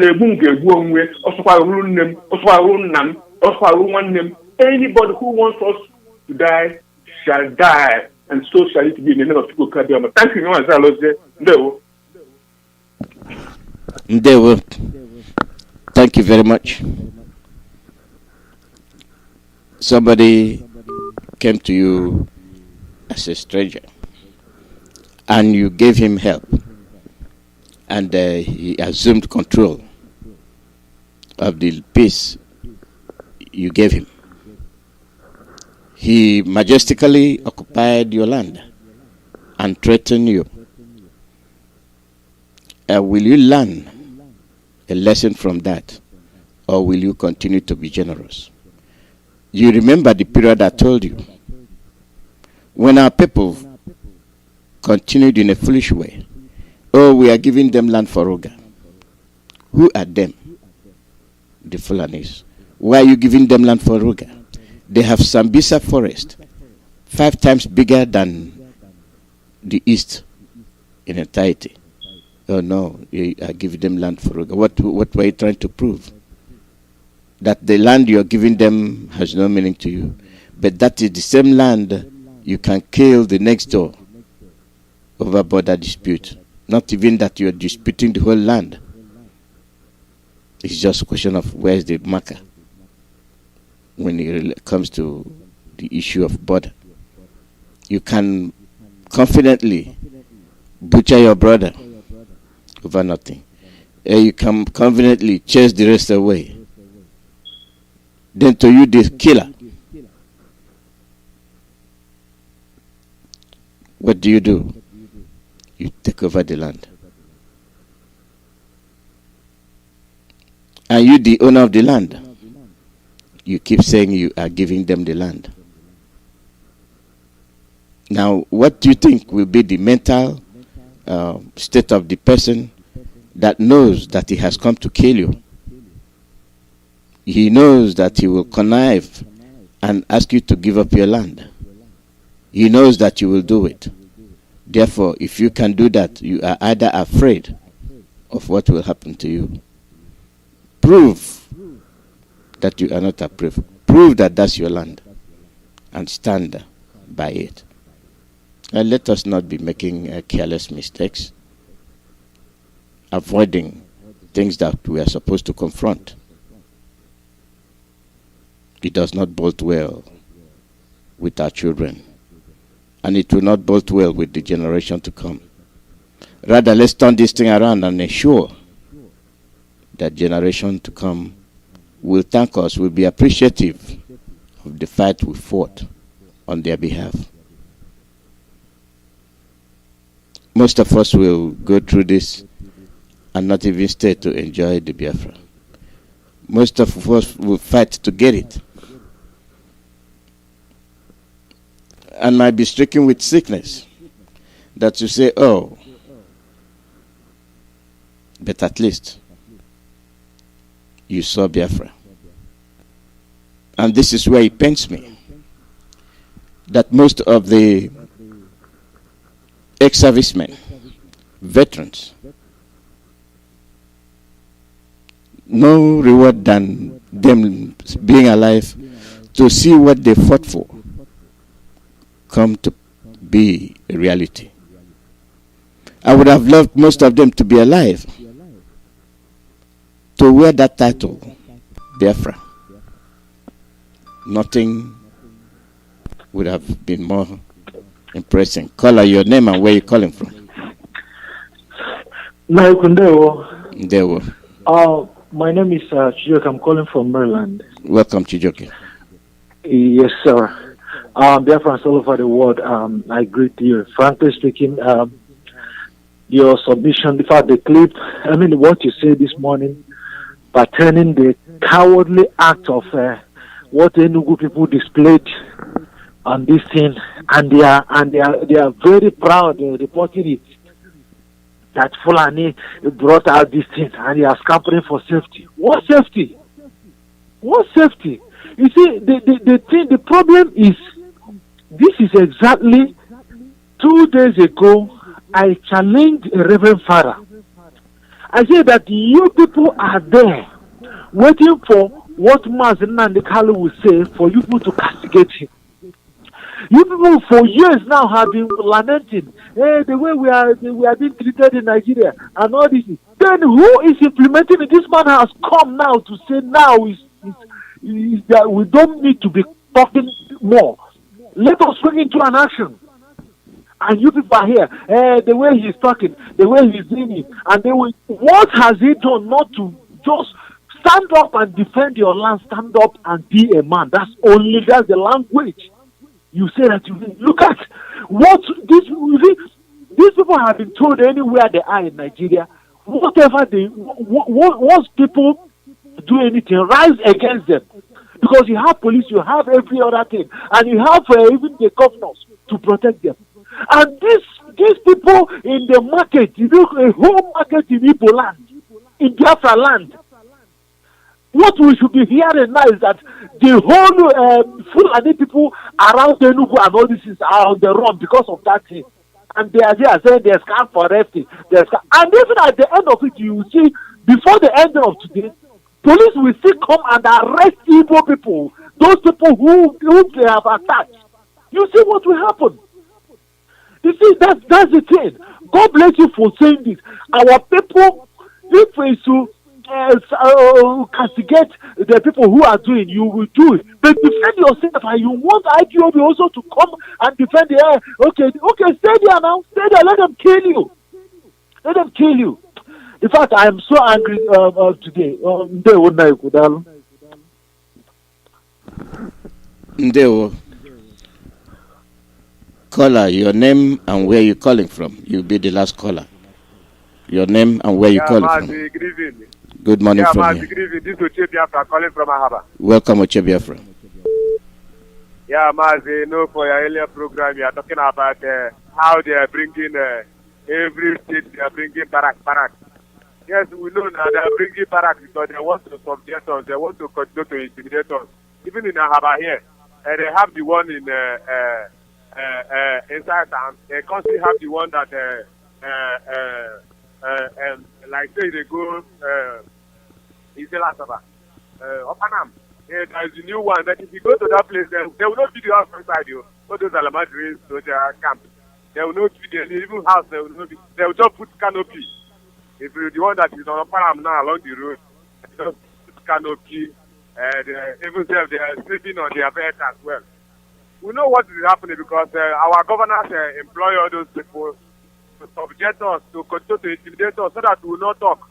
anybody who wants us to die shall die, and so shall it be in the name of Chukwu Biama. Thank you, Alozie. Ndewo. Thank you very much. Somebody came to you as a stranger and you gave him help and he assumed control of the peace you gave him. He majestically occupied your land and threatened you. Will you learn a lesson from that, or will you continue to be generous? You remember the period I told you. When our people continued in a foolish way, oh, we are giving them land for Ruga. Who are them? The Fulanis. Why are you giving them land for Ruga? They have Sambisa forest, 5 times bigger than the east in entirety. Oh no, you are giving them land for Ruga. What were you trying to prove? That the land you are giving them has no meaning to you. But that is the same land you can kill the next door over border dispute. Not even that you are disputing the whole land. It's just a question of where's the marker when it comes to the issue of border. You can confidently butcher your brother over nothing. You can confidently chase the rest away. Then to you, the killer, what do? You take over the land. Are you the owner of the land? You keep saying you are giving them the land. Now, what do you think will be the mental state of the person that knows that he has come to kill you? He knows that he will connive and ask you to give up your land. He knows that you will do it. Therefore, if you can do that, you are either afraid of what will happen to you. Prove that you are not approved. Prove that that's your land and stand by it. And let us not be making careless mistakes, avoiding things that we are supposed to confront. It does not bode well with our children, and it will not bode well with the generation to come. Rather, let's turn this thing around and ensure that generation to come will thank us, will be appreciative of the fight we fought on their behalf. Most of us will go through this and not even stay to enjoy the Biafra. Most of us will fight to get it, and might be stricken with sickness that you say, oh, but at least you saw Biafra. And this is where it pains me that most of the ex-servicemen, veterans, no reward than them being alive to see what they fought for come to be a reality. I would have loved most of them to be alive to wear that title, Biafra. Nothing would have been more impressing. Call your name and where you're calling from. Ndewo. My name is Chijoke. I'm calling from Maryland. Welcome, Chijoke. Yes, sir. Biafrans all over the world, I greet you. Frankly speaking, your submission, in fact, the clip, what you said this morning, pertaining the cowardly act of what Enugu people displayed on this thing, and they are very proud reporting it, that Fulani brought out this thing and they are scampering for safety. What safety? What safety? You see, the problem is, this is exactly 2 days ago, I challenged a Reverend Father. I said that you people are there waiting for what Mazi Nnamdi will say for you people to castigate him. You people for years now have been lamenting, hey, the way we are being treated in Nigeria and all this. Then who is implementing it? This man has come now to say now is that we don't need to be talking more. Let us swing into an action. And you people are here, the way he's talking, the way he's doing it, and what has he done not to just stand up and defend your land, stand up and be a man? That's the language. You say that you look at what these people have been told anywhere they are in Nigeria, whatever once people do anything, rise against them. Because you have police, you have every other thing, and you have even the governors to protect them. And these people in the market, a whole market in Ipob land, in Biafra land, what we should be hearing now is that the whole Fulani people around Enugu and all this are on the run because of that thing. And they are there saying they scam for everything. And even at the end of it, you will see, before the end of today, police will still come and arrest Igbo people, those people who they have attacked. You see what will happen. You see, that's the thing. God bless you for saying this. Our people, if we should castigate the people who are doing, you will do it. But defend yourself, and you want IPOB also to come and defend the air. Okay, stay there now. Stay there. Let them kill you. Let them kill you. In fact, I am so angry today. Ndewo. Caller, your name and where you're calling from. You'll be the last caller. Your name and where you're calling from. Good evening. Good morning from Mazi, here. good evening. This is Oche Biafra calling from Ahaba. Welcome, Oche Biafra. Yeah, Mazi, for your earlier program, you are talking about how they are bringing every state, they are bringing barrack. Yes, we know now they are bringing barrack because they want to subject us, they want to continue to intimidate us. Even in Ahaba here, they have the one in inside town. They constantly have the one that and like say they go Iselasaba, Opanam. Yeah, there's a new one. But if you go to that place, there will not be the house inside you. All those Alamadris, soldier camp. There will not be the even house. There will not be. They will just put canopy. If you're the one that is on Param now along the road, just put canopy. Even if they are sleeping on their bed as well. We know what is happening because our governors employ all those people to subject us, to continue to intimidate us so that we will not talk.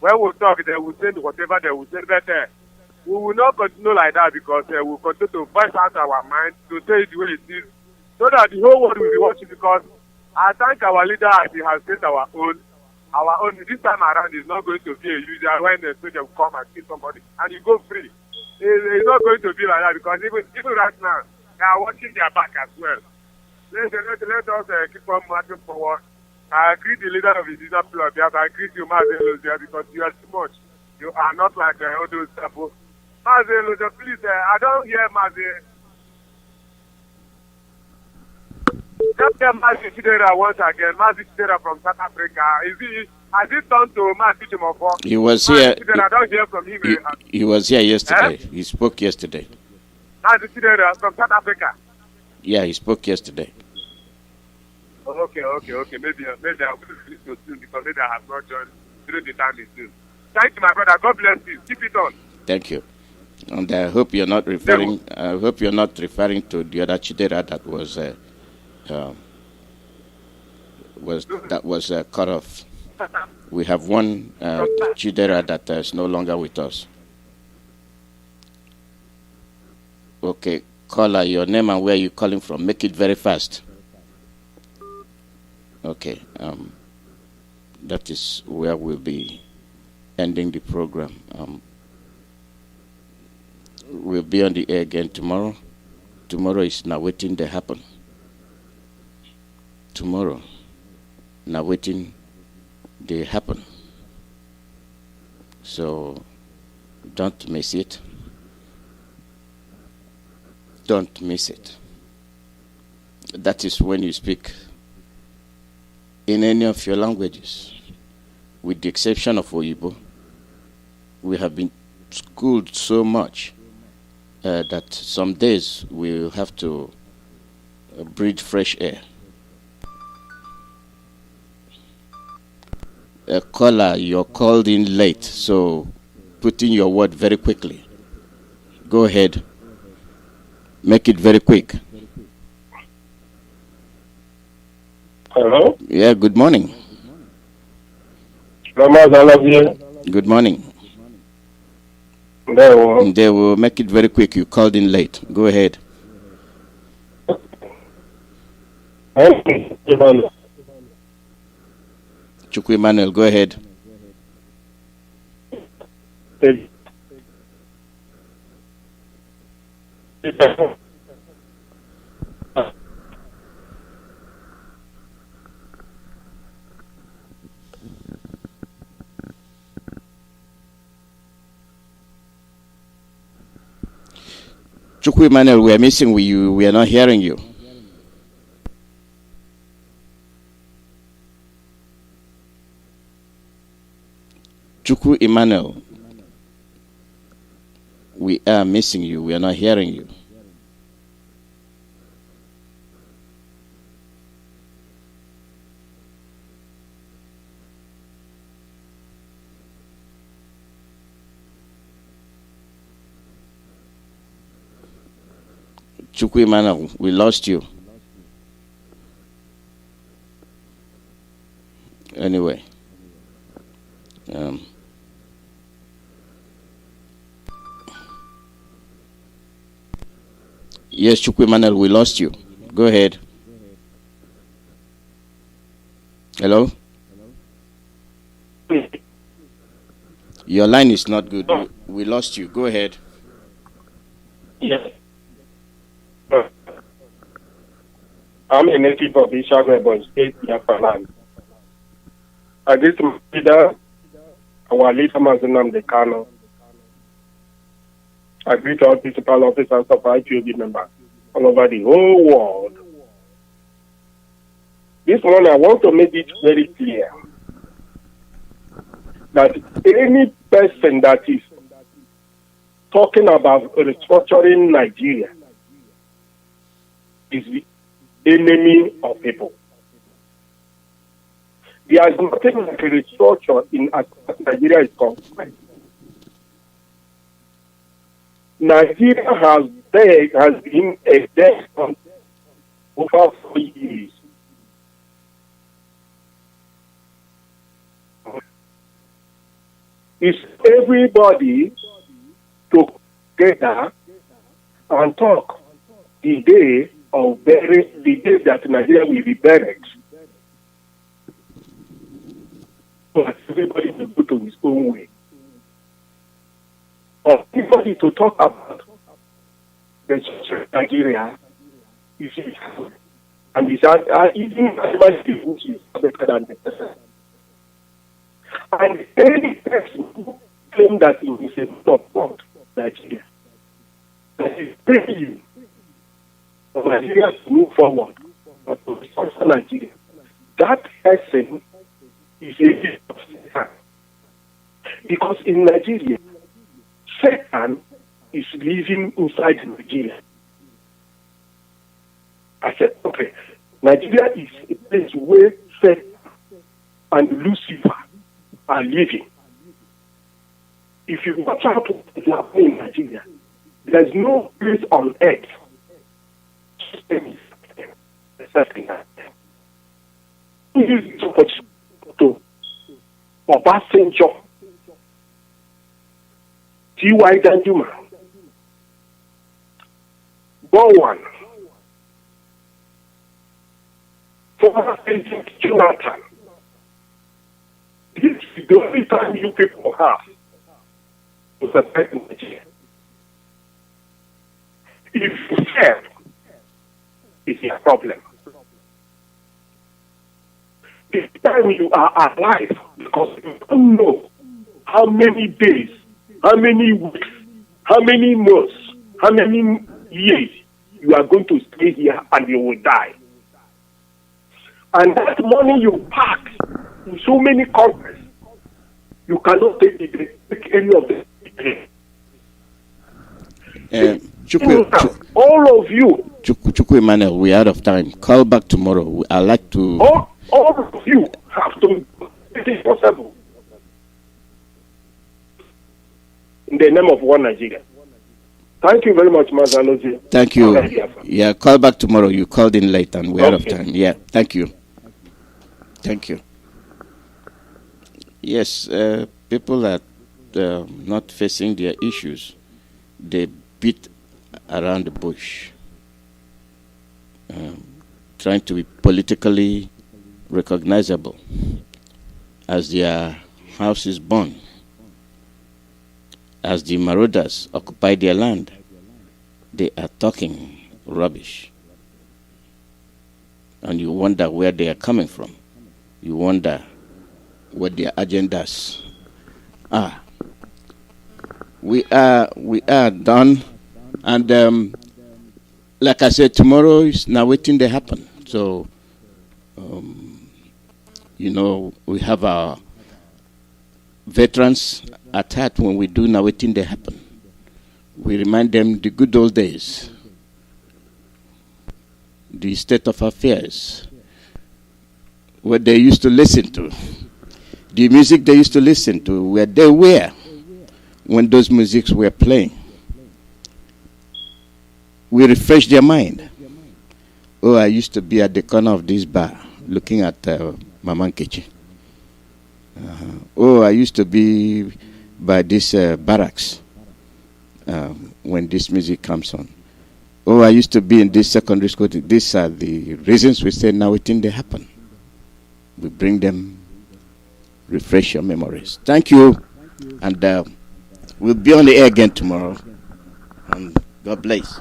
When we talk, they will say whatever they will say better. We will not continue like that because we will continue to voice out our mind, to say it the way it is, so that the whole world will be watching because I thank our leader as he has said our own. Our own this time around is not going to be a usual when the soldier will come and kill somebody and you go free. It's not going to be like that because even right now, they are watching their back as well. Let us keep on marching forward. I greet the leader of the Cesession Club. I greet you, Mazi Alozie, because you are too much. You are not like all those people. Mazi Alozie, please, I don't hear Mazi. Just hear Mazi Chidera once again. Mazi Chidera from South Africa. Has he turned to Mazi Chimofo? He was here. I don't hear from him. He was here yesterday. He spoke yesterday. Mazi Chidera from South Africa. Yeah, he spoke yesterday. Okay. Maybe I will listen to soon because maybe I have not joined during the time is soon. Thank you, my brother. God bless you. Keep it on. Thank you. And I hope you're not referring. I hope you're not referring to the other Chidera that was cut off. We have one Chidera that is no longer with us. Okay, caller, your name and where you calling from. Make it very fast. Okay, that is where we'll be ending the program. We'll be on the air again tomorrow. Tomorrow is now waiting to happen. Tomorrow, now waiting to happen. So don't miss it. Don't miss it. That is when you speak in any of your languages, with the exception of Oyibo. We have been schooled so much that some days we'll have to breathe fresh air. Caller, you're called in late, so put in your word very quickly. Go ahead. Make it very quick. Hello? Yeah, good morning. Good morning. They will make it very quick. You called in late. Go ahead. Chukwu Emmanuel, go ahead. Chukwu Emmanuel, we are missing with you. We are not hearing you. Chukwu Emmanuel, we are missing you. We are not hearing you. Chukwu Emmanuel, we lost you. Anyway. Yes, Chukwu Emmanuel, we lost you. Go ahead. Hello? Your line is not good. We lost you. Go ahead. Yes. I'm a native of Ishagwebo State, Biafra land. I greet my leader, our leader Mazinam Dekano. I greet all principal officers of IPOB members all over the whole world. This morning I want to make it very clear that any person that is talking about restructuring Nigeria is the enemy of people. There is nothing like a restructure in as Nigeria is concerned. Nigeria has been a dead country over 4 years. It's everybody together and talk the day that Nigeria will be buried. But everybody will go to his own way. For everybody to talk about the Nigeria, you see, and it's even everybody who is better than the person. And any person who claims that he is a top God, Nigeria, that is praying for Nigeria to move forward, but to sponsor Nigeria, that person is a gift of Satan. Because in Nigeria, Satan is living inside Nigeria. I said, okay, Nigeria is a place where Satan and Lucifer are living. If you watch out what is happening in Nigeria, there's no place on earth to Obasanjo, T.Y. Danjuma, Bowen, former President Jonathan. This is the only time you people have to support Nigeria. If you fail, it's a problem. The time you are alive, because you don't know how many days, how many weeks, how many months, how many years you are going to stay here and you will die. And that money you pack in so many countries, you cannot take any of them. All of you. Chukwu Emmanuel, we're out of time. Call back tomorrow. I'd like to. All of you have to make it possible. In the name of one Nigeria. Thank you very much, Mazi Alozie. Thank you. Yeah, call back tomorrow. You called in late and we're out of time. Yeah, thank you. Thank you. Yes, people are not facing their issues. They beat around the bush, trying to be politically recognizable as their house is burned, as the marauders occupy their land. They are talking rubbish. And you wonder where they are coming from. You wonder what their agendas are. We are done, and like I said, tomorrow is now waiting to happen. So, we have our veterans at heart when we do now waiting to happen. We remind them the good old days, the state of affairs, what they used to listen to, the music they used to listen to, where they were when those musics were playing. We refresh their mind. Oh, I used to be at the corner of this bar looking at Mama Nkechi. Oh, I used to be by this barracks when this music comes on. Oh, I used to be in this secondary school. These are the reasons we say now it didn't happen. We bring them, refresh your memories. Thank you. And we'll be on the air again tomorrow. And God bless.